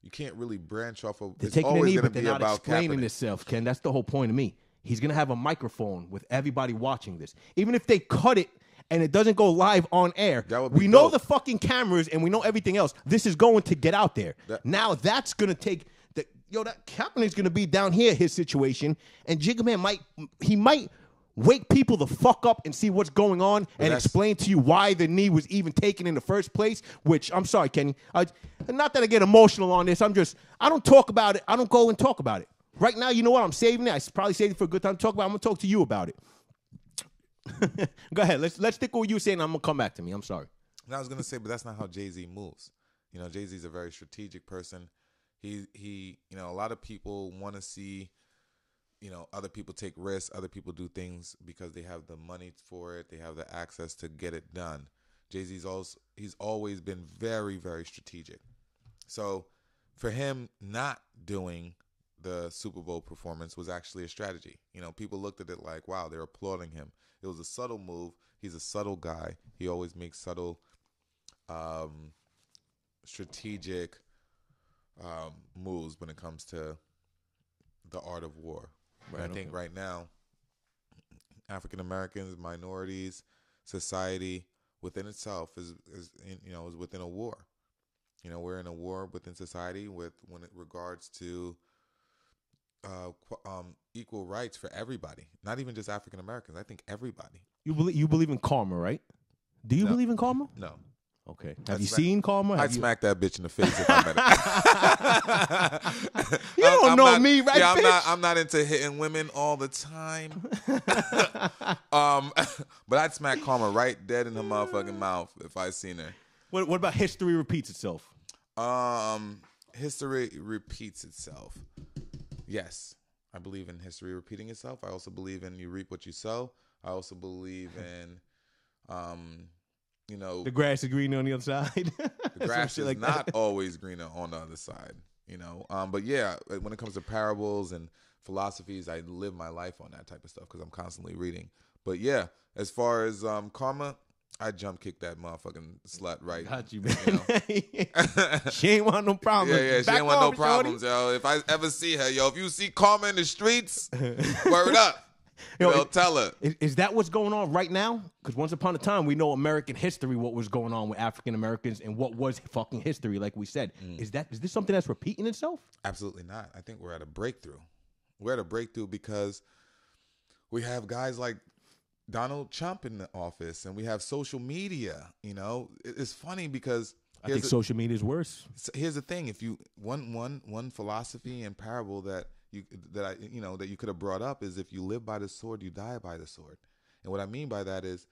You can't really branch off of. They're taking a knee, but they're not explaining themselves, Ken. That's the whole point of me. He's going to have a microphone with everybody watching this. Even if they cut it and it doesn't go live on air, we know the fucking cameras and we know everything else. This is going to get out there. Now that's going to take that Kaepernick's going to be down here, his situation, and Jigga Man might Wake people the fuck up and see what's going on and explain to you why the knee was even taken in the first place, which, I'm sorry, Kenny. Not that I get emotional on this. I don't talk about it. I don't go and talk about it. Right now, you know what? I'm saving it. I probably saved it for a good time to talk about it. I'm going to talk to you about it. Go ahead. Let's stick with what you were saying. I'm going to come back to me. I'm sorry. I was going to say, but that's not how Jay-Z moves. You know, Jay-Z's a very strategic person. He you know, a lot of people want to see, you know, other people take risks, other people do things because they have the money for it, they have the access to get it done. Jay-Z's he's always been very, very strategic. So for him not doing the Super Bowl performance was actually a strategy. You know, people looked at it like, wow, they're applauding him. It was a subtle move. He's a subtle guy. He always makes subtle, strategic moves when it comes to the art of war. Right, I think right now, African Americans, minorities, society within itself is within a war. You know, we're in a war within society when it regards to equal rights for everybody, not even just African Americans. I think everybody. You believe in karma, right? Do you believe in karma? No. Okay. Have you seen karma? I'd smack that bitch in the face if I met her. You don't know me, right? Yeah, bitch? I'm not into hitting women all the time. But I'd smack karma right dead in her motherfucking mouth if I seen her. What about history repeats itself? History repeats itself. Yes, I believe in history repeating itself. I also believe in you reap what you sow. I also believe in, you know, the grass is greener on the other side. The grass is not always greener on the other side, you know. But yeah, when it comes to parables and philosophies, I live my life on that type of stuff because I'm constantly reading. But yeah, as far as karma, I jump kick that motherfucking slut right. Got you, man. You know? She ain't want no problems. Yeah, she ain't want no problems, yo. If I ever see her, yo, if you see karma in the streets, word up. Tell her. Is that what's going on right now? Because once upon a time, we know American history, what was going on with African Americans and what was fucking history, like we said. Is this something that's repeating itself? Absolutely not. I think we're at a breakthrough. We're at a breakthrough because we have guys like Donald Trump in the office and we have social media. You know, it's funny because I think social media is worse. Here's the thing: if you one philosophy and parable that you could have brought up is if you live by the sword, you die by the sword. And what I mean by that is,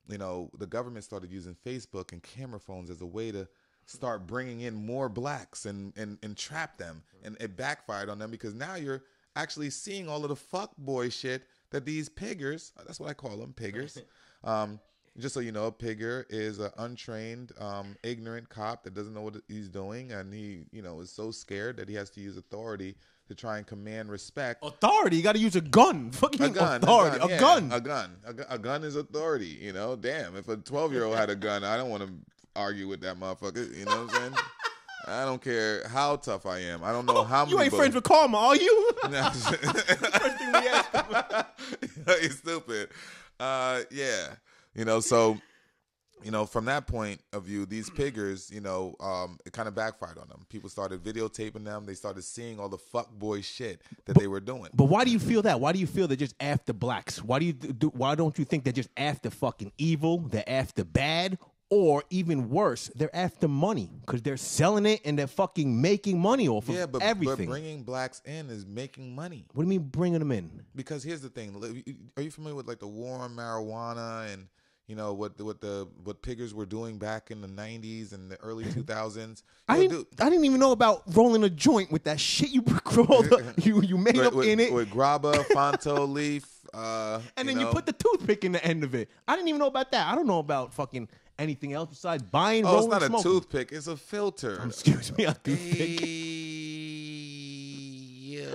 you know, the government started using Facebook and camera phones as a way to start bringing in more blacks and trap them, and it backfired on them because now you're actually seeing all of the fuck boy shit that these piggers, that's what I call them, piggers. Just so you know, a pigger is an untrained, ignorant cop that doesn't know what he's doing, and he, you know, is so scared that he has to use authority to try and command respect. Authority? You got to use a gun. Fucking authority. A gun. A gun is authority. You know, damn. If a 12-year-old had a gun, I don't want to argue with that motherfucker. You know what I'm saying? I don't care how tough I am. I don't know how many. You ain't friends with karma, are you? First thing we asked him. You're stupid. Yeah. You know, so, you know, from that point of view, these piggers, you know, it kind of backfired on them. People started videotaping them. They started seeing all the fuckboy shit that they were doing. But why do you feel that? Why do you feel they're just after blacks? Why don't you think they're just after fucking evil? They're after bad? Or even worse, they're after money because they're selling it and they're fucking making money off of everything. But bringing blacks in is making money. What do you mean bringing them in? Because here's the thing. Are you familiar with like the war on marijuana and, you know, what piggers were doing back in the 90s and the early 2000s? I didn't even know about rolling a joint with that shit you made up in it. With grabba, Fonto leaf. And then you put the toothpick in the end of it. I didn't even know about that. I don't know about fucking anything else besides buying, rolling, it's not smoking. A toothpick. It's a filter. Excuse me, a toothpick.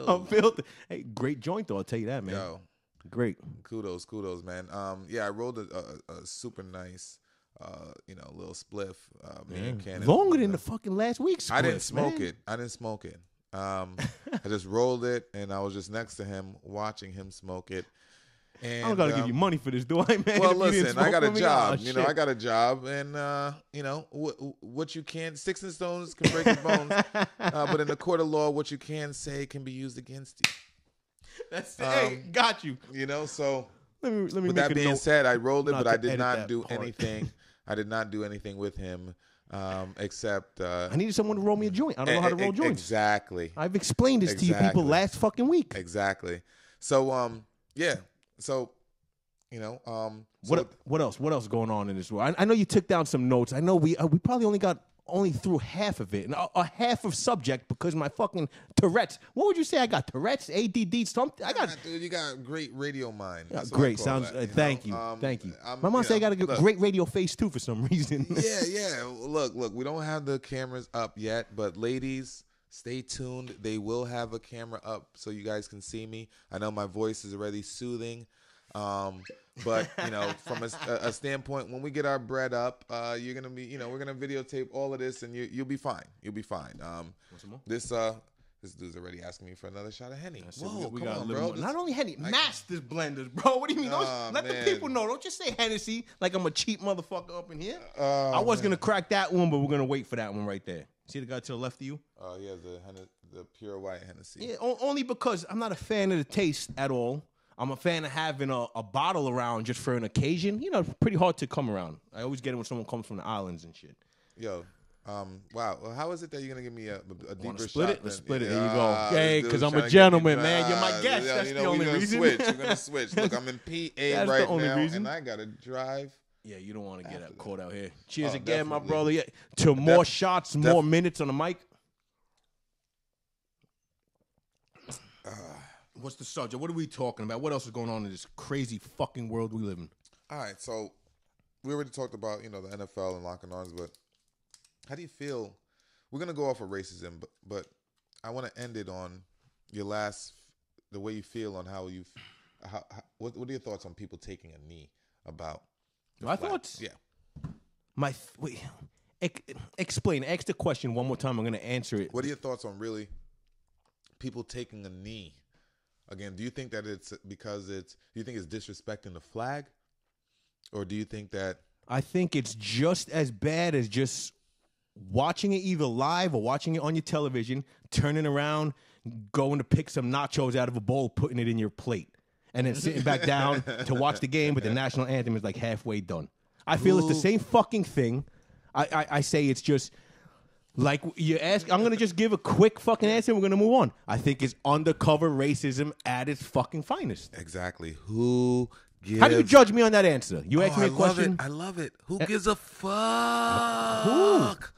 A filter. Hey, great joint though, I'll tell you that, man. Yo. Great. Kudos, man. Yeah, I rolled a super nice, little spliff. Me and Cannon. Longer than the fucking last week's spliff, I didn't smoke it. I just rolled it, and I was just next to him, watching him smoke it. And, I don't gotta give you money for this, do I, man? Well, listen, I got a job. I got a job, and what you can, sticks and stones can break your bones, but in the court of law, what you can say can be used against you. That's hey, got you. You know, so Let me With make that a being note said, I rolled it, not but I to did edit not that do part. anything. I did not do anything with him, except. I needed someone to roll me a joint. I don't know how to roll joints. Exactly. I've explained this to you people last fucking week. Exactly. So, yeah. So, you know, What else? What else is going on in this world? I know you took down some notes. I know we probably only got through half of it, and a half of subject because my fucking Tourette's. What would you say? I got Tourette's, ADD, something. I got. Dude, you got great radio mind. That's Great. what I call Sounds. that, Thank you. Thank you. My mom said I got a great radio face too for some reason. Yeah. Look. We don't have the cameras up yet, but ladies, stay tuned. They will have a camera up so you guys can see me. I know my voice is already soothing. But you know, from a standpoint, when we get our bread up, you're gonna be, you know, we're gonna videotape all of this, and you'll be fine. You'll be fine. This dude's already asking me for another shot of Henny. Whoa, we come got on, a bro. more. Not only Henny, Masters blenders, bro. What do you mean? Let the people know. Don't just say Hennessy like I'm a cheap motherfucker up in here. I was gonna crack that one, but we're gonna wait for that one right there. See the guy to the left of you? Oh yeah, the pure white Hennessy. Yeah, only because I'm not a fan of the taste at all. I'm a fan of having a bottle around just for an occasion. You know, it's pretty hard to come around. I always get it when someone comes from the islands and shit. Yo, wow. Well, how is it that you're gonna give me a deeper split shot? it? Let's split it. There you go. Hey, because I'm a a gentleman, man. You're my guest. That's the only reason. We're gonna switch. Look, I'm in PA right now, and I gotta drive. Yeah, you don't want to get caught out here. Cheers again, my definitely. brother. Yeah, to more shots, more minutes on the mic. What's the subject? What are we talking about? What else is going on in this crazy fucking world we live in? All right, so we already talked about, you know, the NFL and locking arms, but how do you feel? We're gonna go off of racism, but I want to end it on the way you feel on how what are your thoughts on people taking a knee about my thoughts? Yeah. Explain. Ask the question one more time. I'm gonna answer it. What are your thoughts on really people taking a knee? Again, do you think that it's because do you think it's disrespecting the flag? Or do you think that... I think it's just as bad as just watching it either live or watching it on your television, turning around, going to pick some nachos out of a bowl, putting it in your plate, and then sitting back down to watch the game, but the national anthem is like halfway done. I feel it's the same fucking thing. I say it's just... Like you ask, I'm gonna just give a quick fucking answer and we're gonna move on. I think it's undercover racism at its fucking finest. Exactly. Who gives... How do you judge me on that answer? You ask me a question. I love it. Who gives a fuck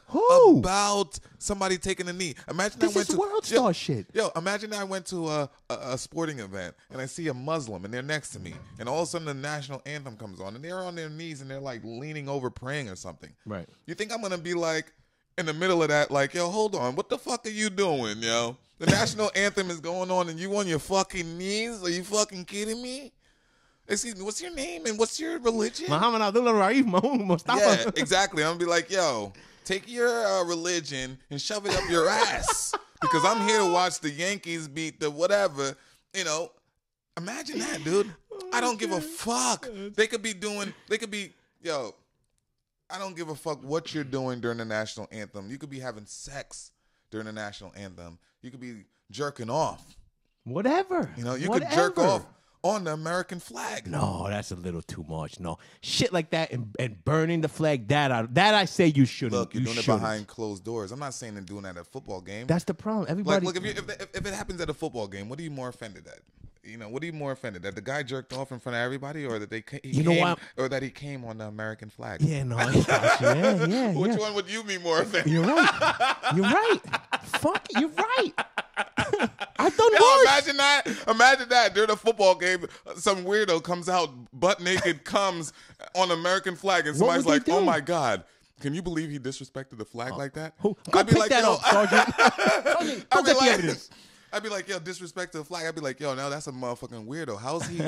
Who? about somebody taking a knee? Imagine This I went is to world star shit. Yo, imagine I went to a sporting event and I see a Muslim and they're next to me, and all of a sudden the national anthem comes on and they're on their knees and they're like leaning over praying or something. Right. You think I'm gonna be like, in the middle of that, like, yo, hold on, what the fuck are you doing, yo? The national anthem is going on and you on your fucking knees? Are you fucking kidding me? Excuse me, what's your name and what's your religion? Muhammad Abdullah Raif Mahmoud Mustafa. Yeah, exactly. I'm gonna be like, yo, take your religion and shove it up your ass, because I'm here to watch the Yankees beat the whatever. You know, imagine that, dude. I don't give a fuck. They could be, yo, I don't give a fuck what you're doing during the national anthem. You could be having sex during the national anthem. You could be jerking off. Whatever. You know, you could jerk off on the American flag. No, that's a little too much. No. Shit like that and burning the flag, that I say you shouldn't. Look, you're doing it behind closed doors. I'm not saying they're doing that at a football game. That's the problem. Everybody. Like, look, if it happens at a football game, what are you more offended at? You know, what are you more offended that the guy jerked off in front of everybody, or that that he came on the American flag? Yeah, no, I got you. Yeah. Which one would you be more offended? You're right. You're right. Fuck, you're right. I've done worse. Imagine that during a football game, some weirdo comes out butt naked, comes on American flag, and somebody's like, "Oh my God, can you believe he disrespected the flag like that?" Go pick that up, Sergeant. Sergeant, go get the evidence. I'd be like, yo, disrespect to the flag. I'd be like, yo, now that's a motherfucking weirdo. How's he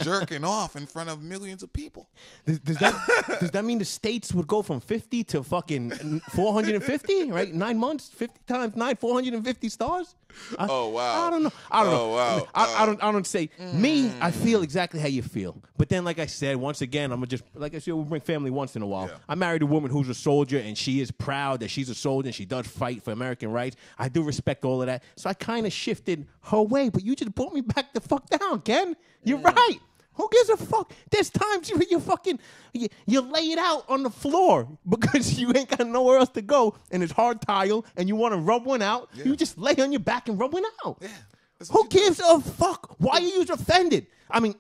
jerking off in front of millions of people? Does that mean the states would go from 50 to fucking 450, right? 9 months, 50 times 9, 450 stars? Oh, wow. I don't know. Oh, wow. I don't say. Me, I feel exactly how you feel. But then, like I said, once again, I'm just, like I said, we bring family once in a while. Yeah. I married a woman who's a soldier, and she is proud that she's a soldier, and she does fight for American rights. I do respect all of that. So I kind of shifted her way, but you just brought me back the fuck down, Ken. You're right. Who gives a fuck? There's times you lay it out on the floor because you ain't got nowhere else to go and it's hard tile and you want to rub one out. Yeah. You just lay on your back and rub one out. Yeah. Who gives a fuck? Why are you offended? I mean,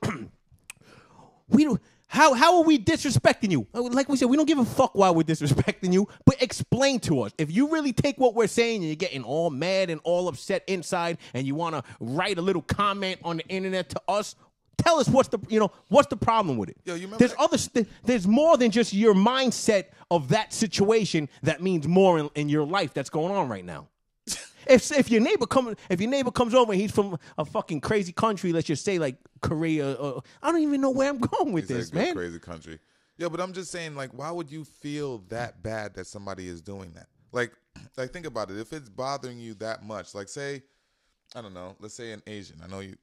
we don't. How are we disrespecting you? Like we said, we don't give a fuck why we're disrespecting you, but explain to us. If you really take what we're saying and you're getting all mad and all upset inside and you want to write a little comment on the internet to us, tell us what's the problem with it. Yo, you remember there's more than just your mindset of that situation that means more in your life that's going on right now. If your neighbor comes over and he's from a fucking crazy country, let's just say like Korea, I don't even know where I'm going with this, man. Crazy country. Yeah, but I'm just saying, like, why would you feel that bad that somebody is doing that? Like think about it. If it's bothering you that much, like say, I don't know, let's say an Asian. I know you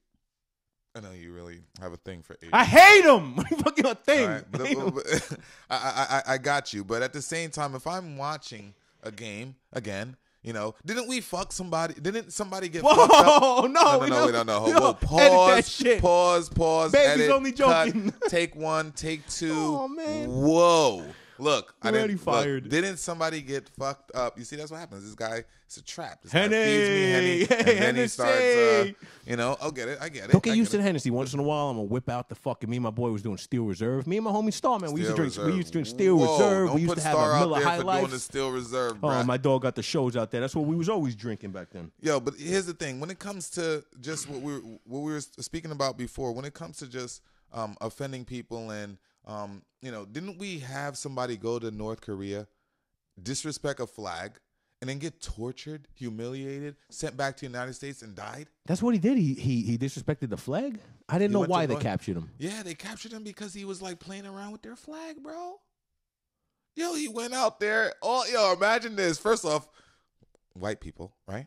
really have a thing for Asian. I hate them. Fucking a thing. Right, but I got you. But at the same time, if I'm watching a game again. You know, didn't we fuck somebody? Didn't somebody get fucked up? No, we don't know. Whoa, pause, Baby's edit, only joking. Cut, take one, take two. Oh, man. Whoa. Look, fired. Didn't somebody get fucked up? You see, that's what happens. This guy, it's a trap. This Henny. guy feeds me Henny, and then he starts, I get it. Don't get used to the Hennessy. Once in a while, I'm going to whip out the fucking, me and my boy was doing Steel Reserve. Me and my homie Star, man, we used to drink Steel Reserve. We used to have a Miller High Life. Doing the Steel Reserve, bro. Oh, my dog got the shows out there. That's what we was always drinking back then. Yo, but here's the thing. When it comes to just what we were speaking about before, when it comes to just offending people and didn't we have somebody go to North Korea, disrespect a flag, and then get tortured, humiliated, sent back to the United States and died? That's what he did. He disrespected the flag? I didn't know why they captured him. Yeah, they captured him because he was like playing around with their flag, bro. Yo, he went out there. Imagine this. First off, white people, right?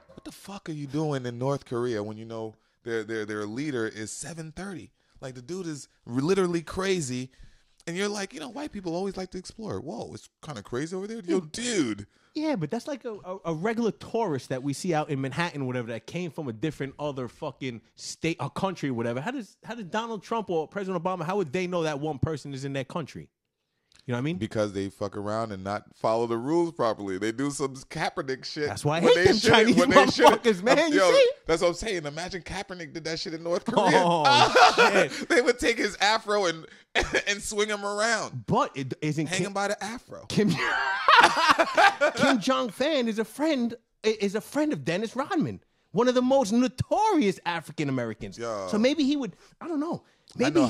What the fuck are you doing in North Korea when you know their leader is 730? Like, the dude is literally crazy. And you're like, white people always like to explore. Whoa, it's kind of crazy over there. Yo, dude. Yeah, but that's like a regular tourist that we see out in Manhattan or whatever that came from a different other fucking state or country or whatever. How does Donald Trump or President Obama, how would they know that one person is in their country? You know what I mean? Because they fuck around and not follow the rules properly. They do some Kaepernick shit. That's why I hate them Chinese motherfuckers, man. You see? That's what I'm saying. Imagine Kaepernick did that shit in North Korea. Oh, shit. They would take his afro and swing him around. But it isn't hang him by the afro. Kim Jong-fan is a friend of Dennis Rodman, one of the most notorious African Americans. So maybe he would, I don't know. Maybe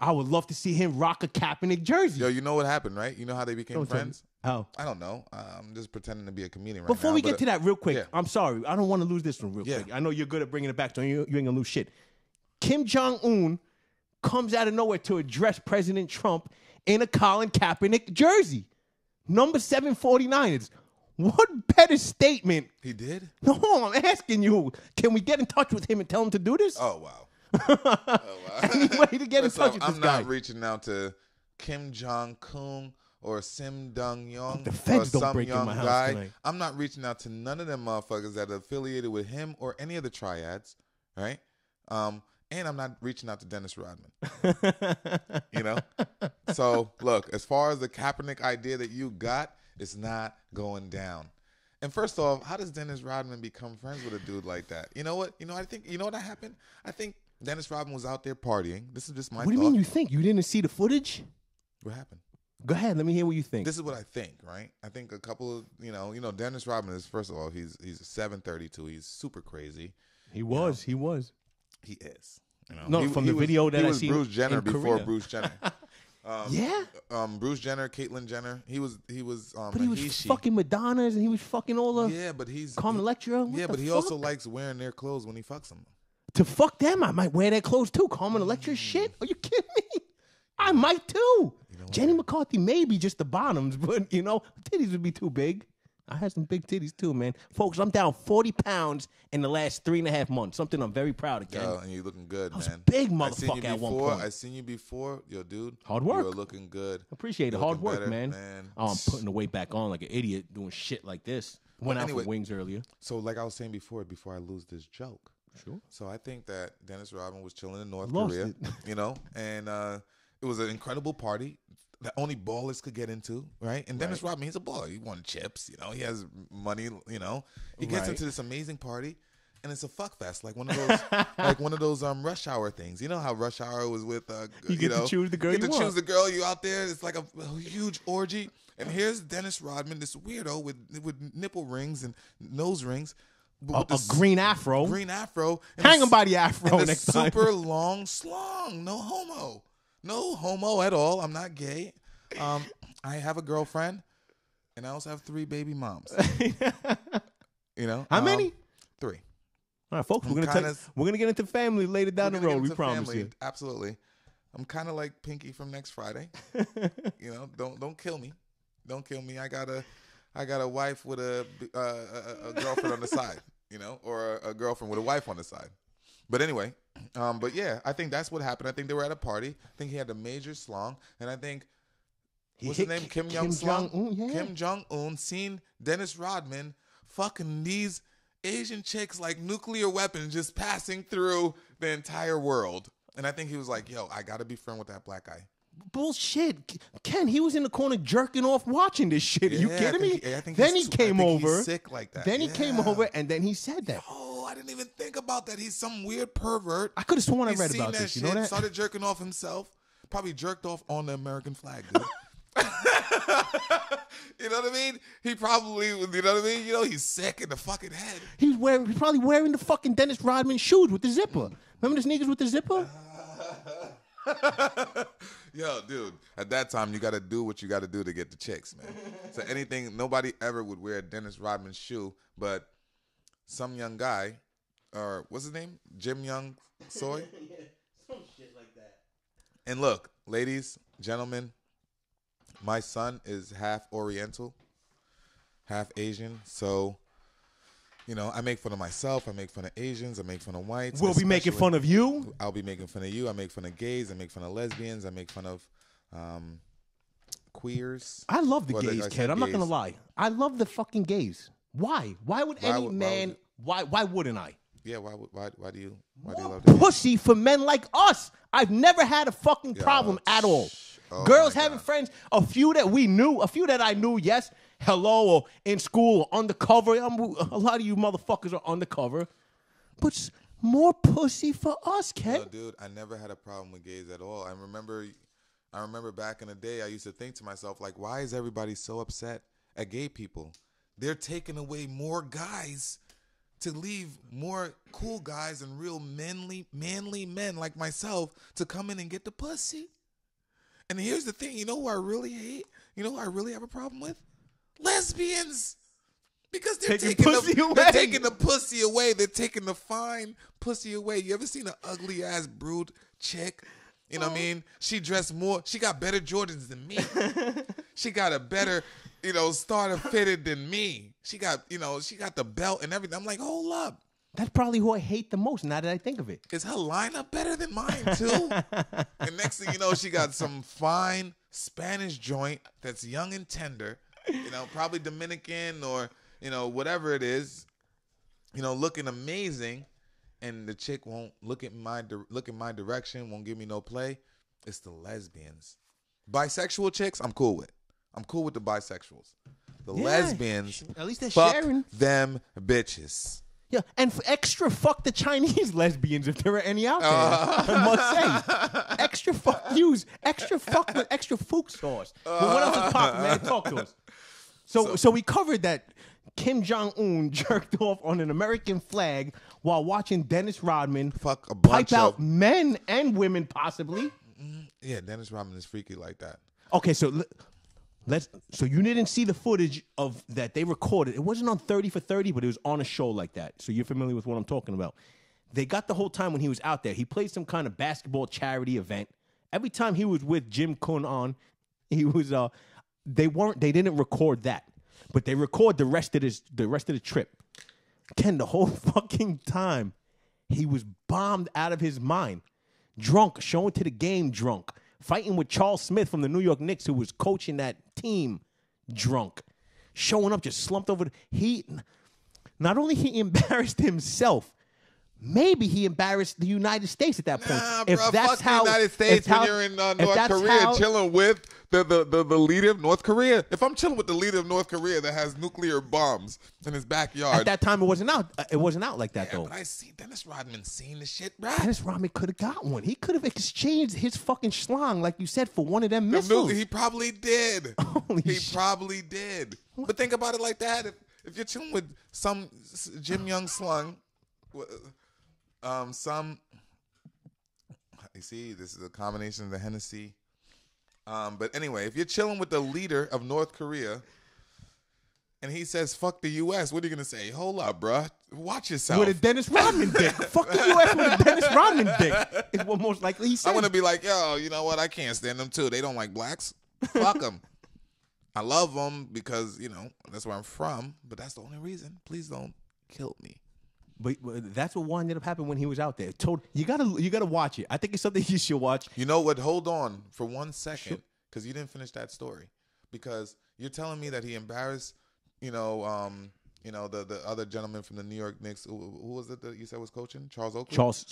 I would love to see him rock a Kaepernick jersey. Yo, you know what happened, right? You know how they became friends? How? I don't know. I'm just pretending to be a comedian right now. Before we get to that real quick, yeah. I'm sorry. I don't want to lose this one real quick. I know you're good at bringing it back, so you ain't going to lose shit. Kim Jong-un comes out of nowhere to address President Trump in a Colin Kaepernick jersey. Number 749. What better statement? He did? No, I'm asking you. Can we get in touch with him and tell him to do this? Oh, wow. Any way to get in touch with this guy? I'm not reaching out to Kim Jong-un or Sim Dong-yong the feds or don't some break young in my house guy. tonight. I'm not reaching out to none of them motherfuckers that are affiliated with him or any of the triads, right? And I'm not reaching out to Dennis Rodman. So, look, as far as the Kaepernick idea that you got, it's not going down. And first off, how does Dennis Rodman become friends with a dude like that? You know what? I think what happened? I think Dennis Rodman was out there partying. This is just my thought. What do you mean you think? You didn't see the footage? What happened? Go ahead. Let me hear what you think. This is what I think, right? I think a couple of, Dennis Rodman is, first of all, he's 732. He's super crazy. He was. He is. From the video that I seen. He was Bruce Jenner before Korea. Bruce Jenner. Bruce Jenner, Caitlyn Jenner. He was. But he was fucking Madonnas and he was fucking all the. Yeah, but he's Carmen Electra. But he also likes wearing their clothes when he fucks them. To fuck them, I might wear their clothes too. Carmen Electra shit. Are you kidding me? I might too. Jenny McCarthy maybe just the bottoms, but titties would be too big. I had some big titties too, man. Folks, I'm down 40 pounds in the last 3.5 months. Something I'm very proud of, Ken. Yo, and you're looking good, I was man. big motherfucker at one point. I seen you before. Yo, dude. Hard work. You were looking good. Appreciate it. Hard work, man. Oh, I'm putting the weight back on like an idiot doing shit like this. Went out for wings earlier. So like I was saying before I lose this joke. Sure. So I think that Dennis Rodman was chilling in North Lost Korea, it. you know, and it was an incredible party that only ballers could get into, right? And Dennis Rodman, he's a baller. He won chips, you know. He has money, you know. He gets into this amazing party, and it's a fuck fest, like one of those rush hour things. You know how rush hour was with you get to choose the girl you get you to want. choose the girl you out there. It's like a huge orgy. And here's Dennis Rodman, this weirdo with nipple rings and nose rings. A green afro. Green afro. Hang him by the afro and next time. time. Super long slong. No homo. No homo at all. I'm not gay. I have a girlfriend, and I also have 3 baby moms. You know? How many? 3. All right, folks, we're gonna get into family later down the road. We promise you. Absolutely. I'm kind of like Pinky from Next Friday. You know, don't kill me. Don't kill me. I got a wife with a girlfriend on the side, you know, or a girlfriend with a wife on the side. But anyway, but yeah, I think that's what happened. I think they were at a party. I think he had a major slong, and I think what's his name? Kim Jong-un. Yeah. Kim Jong-un seen Dennis Rodman fucking these Asian chicks like nuclear weapons just passing through the entire world. And I think he was like, yo, I got to be friend with that black guy. Bullshit. Ken, he was in the corner jerking off watching this shit. Are you kidding me? Then he came over. He's sick like that. Then he came over, and then he said that. Oh, I didn't even think about that. He's some weird pervert. I could have sworn I read about this. You know that? Started jerking off himself. Probably jerked off on the American flag, dude. You know what I mean? He probably, you know what I mean? You know, he's sick in the fucking head. He's probably wearing the fucking Dennis Rodman shoes with the zipper. Remember the sneakers with the zipper? Yo, dude, at that time, you got to do what you got to do to get the chicks, man. So nobody ever would wear a Dennis Rodman shoe, but some young guy, or what's his name? Jim Young Soy? Yeah, some shit like that. And look, ladies, gentlemen, my son is half Oriental, half Asian, so, you know, I make fun of myself. I make fun of Asians. I make fun of whites. We'll be making fun of you. I'll be making fun of you. I make fun of gays. I make fun of lesbians. I make fun of queers. I love the gays, kid. I'm not going to lie. I love the fucking gays. Why? Why would any man... Why wouldn't I? Yeah, why do you love that? Pussy for men like us. I've never had a fucking problem at all. Oh, girls having friends, a few that I knew, yes, hello, or in school, or undercover. A lot of you motherfuckers are undercover. But more pussy for us, Ken. No, dude, I never had a problem with gays at all. I remember back in the day, I used to think to myself, like, why is everybody so upset at gay people? They're taking away more guys to leave more cool guys and real manly men like myself to come in and get the pussy. And here's the thing, you know who I really hate? You know who I really have a problem with? Lesbians. Because they're taking the pussy away. They're taking the fine pussy away. You ever seen an ugly ass brood chick? You know what I mean? She dressed more. She got better Jordans than me. She got a better, starter fitted than me. She got the belt and everything. I'm like, hold up. That's probably who I hate the most now that I think of it. Is her lineup better than mine, too? And next thing you know, she got some fine Spanish joint that's young and tender, probably Dominican or, whatever it is, looking amazing. And the chick won't look in my direction, won't give me no play. It's the lesbians. Bisexual chicks, I'm cool with. I'm cool with the bisexuals. The lesbians, at least they're fuck sharing them bitches. Yeah, and extra fuck the Chinese lesbians if there are any out there. I must say, extra fuck yous, extra fuck with extra fook sauce. But what else is popping, man? Talk to us. So we covered that Kim Jong-un jerked off on an American flag while watching Dennis Rodman pipe out men and women, possibly. Yeah, Dennis Rodman is freaky like that. Okay, so so you didn't see the footage of that they recorded. It wasn't on 30 for 30, but it was on a show like that. So you're familiar with what I'm talking about. They got the whole time when he was out there. He played some kind of basketball charity event. Every time he was with Jim Kun on, he was they didn't record that. But they record the rest of the trip. Ken, the whole fucking time, he was bombed out of his mind. Drunk, showing to the game drunk. Fighting with Charles Smith from the New York Knicks, who was coaching that team, drunk. Showing up, just slumped over. Not only he embarrassed himself, maybe he embarrassed the United States at that point. Nah, If bro, that's fuck how, the United States if when you're in North Korea chilling with the leader of North Korea. If I'm chilling with the leader of North Korea that has nuclear bombs in his backyard. At that time, it wasn't out. It wasn't out like that, though. But I see Dennis Rodman seen the shit, bro. Dennis Rodman could have got one. He could have exchanged his fucking schlong, like you said, for one of them missiles. He probably did. Holy he shit. probably did. But think about it like that. If you're chilling with some Jim Young slung, you see, this is a combination of the Hennessy. But anyway, if you're chilling with the leader of North Korea and he says, fuck the U.S., what are you going to say? Hold up, bruh. Watch yourself. With a Dennis Rodman dick. Fuck the U.S. with a Dennis Rodman dick is what most likely he said. I'm going to be like, yo, you know what? I can't stand them too. They don't like blacks. Fuck them. I love them because, you know, that's where I'm from. But that's the only reason. Please don't kill me. But that's what ended up happening when he was out there. You gotta watch it. I think it's something you should watch. You know what? Hold on for 1 second, because you didn't finish that story. Because you're telling me that he embarrassed, the other gentleman from the New York Knicks. Who was it that you said was coaching? Charles Oakley. Charles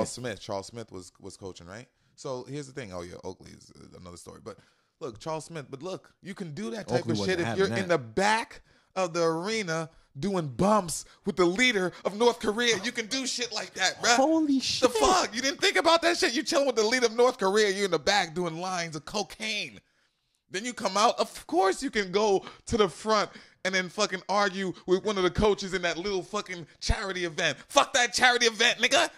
Smith. Charles Smith was coaching, right? So here's the thing. Oh yeah, Oakley is another story. But look, Charles Smith. But look, you can do that type Oakley of shit if you're in the back of the arena doing bumps with the leader of North Korea. You can do shit like that, bro. Holy shit. The fuck? You didn't think about that shit? You chilling with the leader of North Korea. You're in the back doing lines of cocaine. Then you come out. Of course you can go to the front and then fucking argue with one of the coaches in that little fucking charity event. Fuck that charity event, nigga.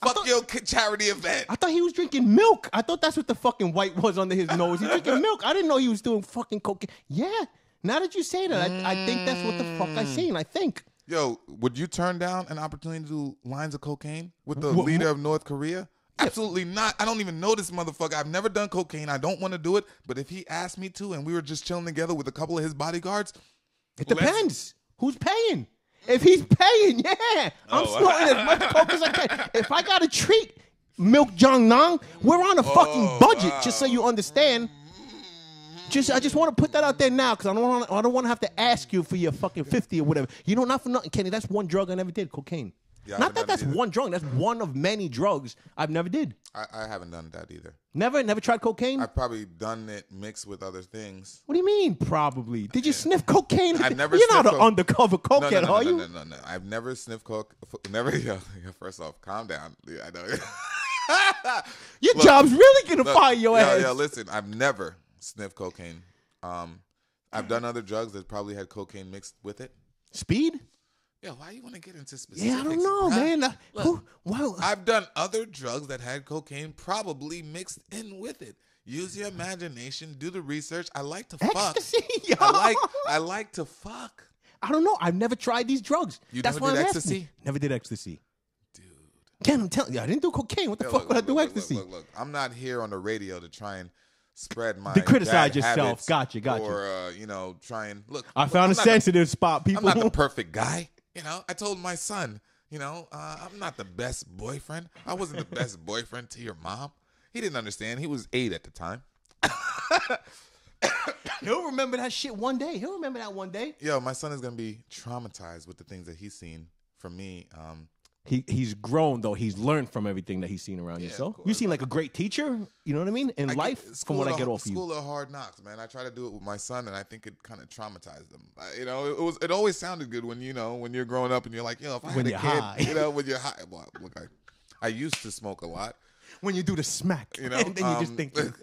Fuck your charity event. I thought he was drinking milk. I thought that's what the fucking white was under his nose. He's drinking milk. I didn't know he was doing fucking cocaine. Yeah. Now that you say that, I think that's what the fuck I seen. I think. Yo, would you turn down an opportunity to do lines of cocaine with the leader of North Korea? Absolutely not. I don't even know this motherfucker. I've never done cocaine. I don't want to do it. But if he asked me to and we were just chilling together with a couple of his bodyguards. It depends. Who's paying? If he's paying, yeah. I'm snorting as much coke as I can. If I got to treat Milk Jong Nong, we're on a fucking budget, just so you understand. I just want to put that out there now because I don't want to have to ask you for your fucking 50 or whatever. You know, not for nothing, Kenny. That's one drug I never did, cocaine. Yeah, not that that's one drug. That's one of many drugs I've never did. I haven't done that either. Never tried cocaine? I've probably done it mixed with other things. What do you mean, probably? Did you sniff cocaine? I've never You're sniffed not an undercover cokehead, are you? No. I've never sniffed coke. Never. First off, calm down. Yeah, I know. Your job's really going to fire your ass. Yeah, listen, I've never sniffed cocaine. I've done other drugs that probably had cocaine mixed with it. Speed? Yeah, why you want to get into specifics? Yeah, I don't know, man. Look, I've done other drugs that had cocaine probably mixed in with it. Use your imagination. Do the research. I like to Ecstasy, fuck. yo. I like to fuck. I don't know. I've never tried these drugs. That's never did ecstasy? Never did ecstasy. Dude. Ken, I'm telling you, I didn't do cocaine. What the fuck would I do ecstasy? Look. I'm not here on the radio to try and spread my to criticize bad yourself. Gotcha. Or, try and look. I found a sensitive spot, people. I'm not the perfect guy. I told my son, I'm not the best boyfriend. I wasn't the best boyfriend to your mom. He didn't understand. He was 8 at the time. He'll remember that shit one day. He'll remember that one day. Yo, my son is going to be traumatized with the things that he's seen from me. He's grown, though. He's learned from everything that he's seen around you. So you seem like a great teacher. You know what I mean? In life, from what I get off you. School of hard knocks, man. I try to do it with my son, and I think it kind of traumatized him. It always sounded good when you're growing up and you're like, if I had a kid, high. when you're high. Well, look, I used to smoke a lot. When you do the smack, and then you just think. When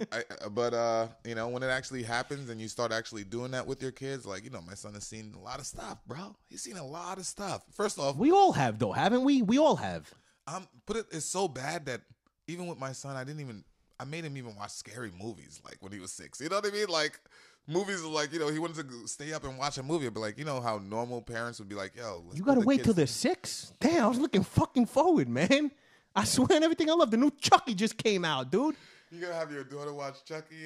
it actually happens and you start actually doing that with your kids, my son has seen a lot of stuff, bro. He's seen a lot of stuff. First off, we all have, though, haven't we? We all have. But it's so bad that even with my son, I made him even watch scary movies, when he was 6. You know what I mean? Movies he wanted to stay up and watch a movie. But how normal parents would be like, yo, you gotta wait till they're 6? Damn, I was looking fucking forward, man. I swear on everything I love. The new Chucky just came out, dude. You gonna have your daughter watch Chucky?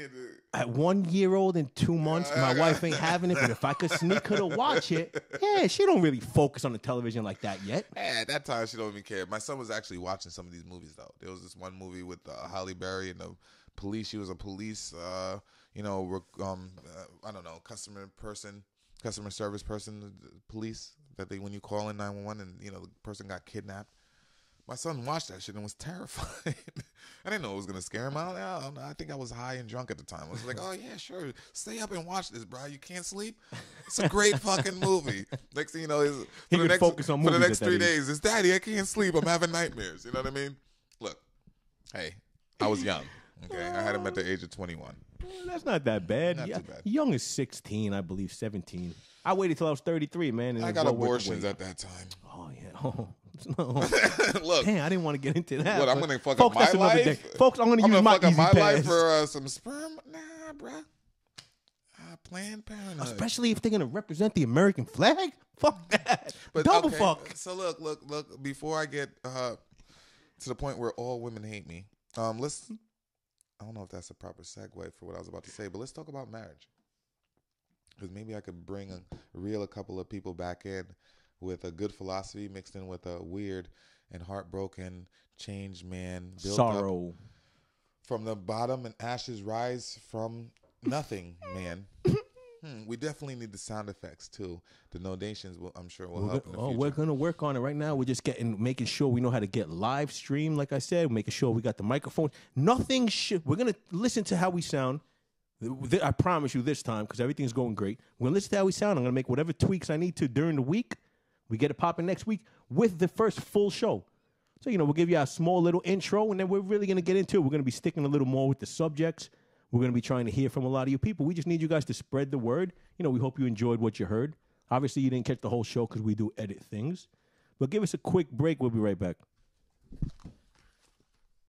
At 1 year old and 2 months, my wife ain't having it. But if I could sneak her to watch it, she don't really focus on the television like that yet. At that time, she don't even care. My son was actually watching some of these movies though. There was this one movie with Halle Berry and the police. She was a police, I don't know, customer service person, police that when you call in 911 and the person got kidnapped. My son watched that shit and was terrified. I didn't know it was gonna scare him. I don't know. I think I was high and drunk at the time. I was like, oh yeah, sure. Stay up and watch this, bro. You can't sleep? It's a great fucking movie. Next thing you know, he could focus on movies for the next 3 age. days, it's Daddy, I can't sleep. I'm having nightmares. You know what I mean? Look, hey, I was young. Okay, I had him at the age of 21. That's not that bad. Not too bad. Young is 16, I believe, 17. I waited till I was 33, man. And I got abortions at that time. Oh, yeah. Oh, no. Look. Damn, I didn't want to get into that. What, I'm going to fuck Folks, up my life? Folks, I'm going to use my easy my pass. life for some sperm? Nah, bruh. Planned Parenthood. Especially if they're going to represent the American flag? Fuck that. But, Double okay, fuck. So look. Before I get to the point where all women hate me, let's... I don't know if that's a proper segue for what I was about to say, but let's talk about marriage. Because maybe I could reel a couple of people back in with a good philosophy mixed in with a weird and heartbroken, changed man. Built Sorrow. Up from the bottom and ashes rise from nothing, man. We definitely need the sound effects too. The donations, I'm sure, will help in the future. We're gonna work on it right now. We're just making sure we know how to get live stream. Like I said, making sure we got the microphone. Nothing should. We're gonna listen to how we sound. I promise you this time, because everything's going great. We're gonna listen to how we sound. I'm gonna make whatever tweaks I need to during the week. We get it popping next week with the first full show. So we'll give you a small little intro, and then we're really gonna get into it. We're gonna be sticking a little more with the subjects. We're going to be trying to hear from a lot of you people. We just need you guys to spread the word. We hope you enjoyed what you heard. Obviously, you didn't catch the whole show because we do edit things. But give us a quick break. We'll be right back.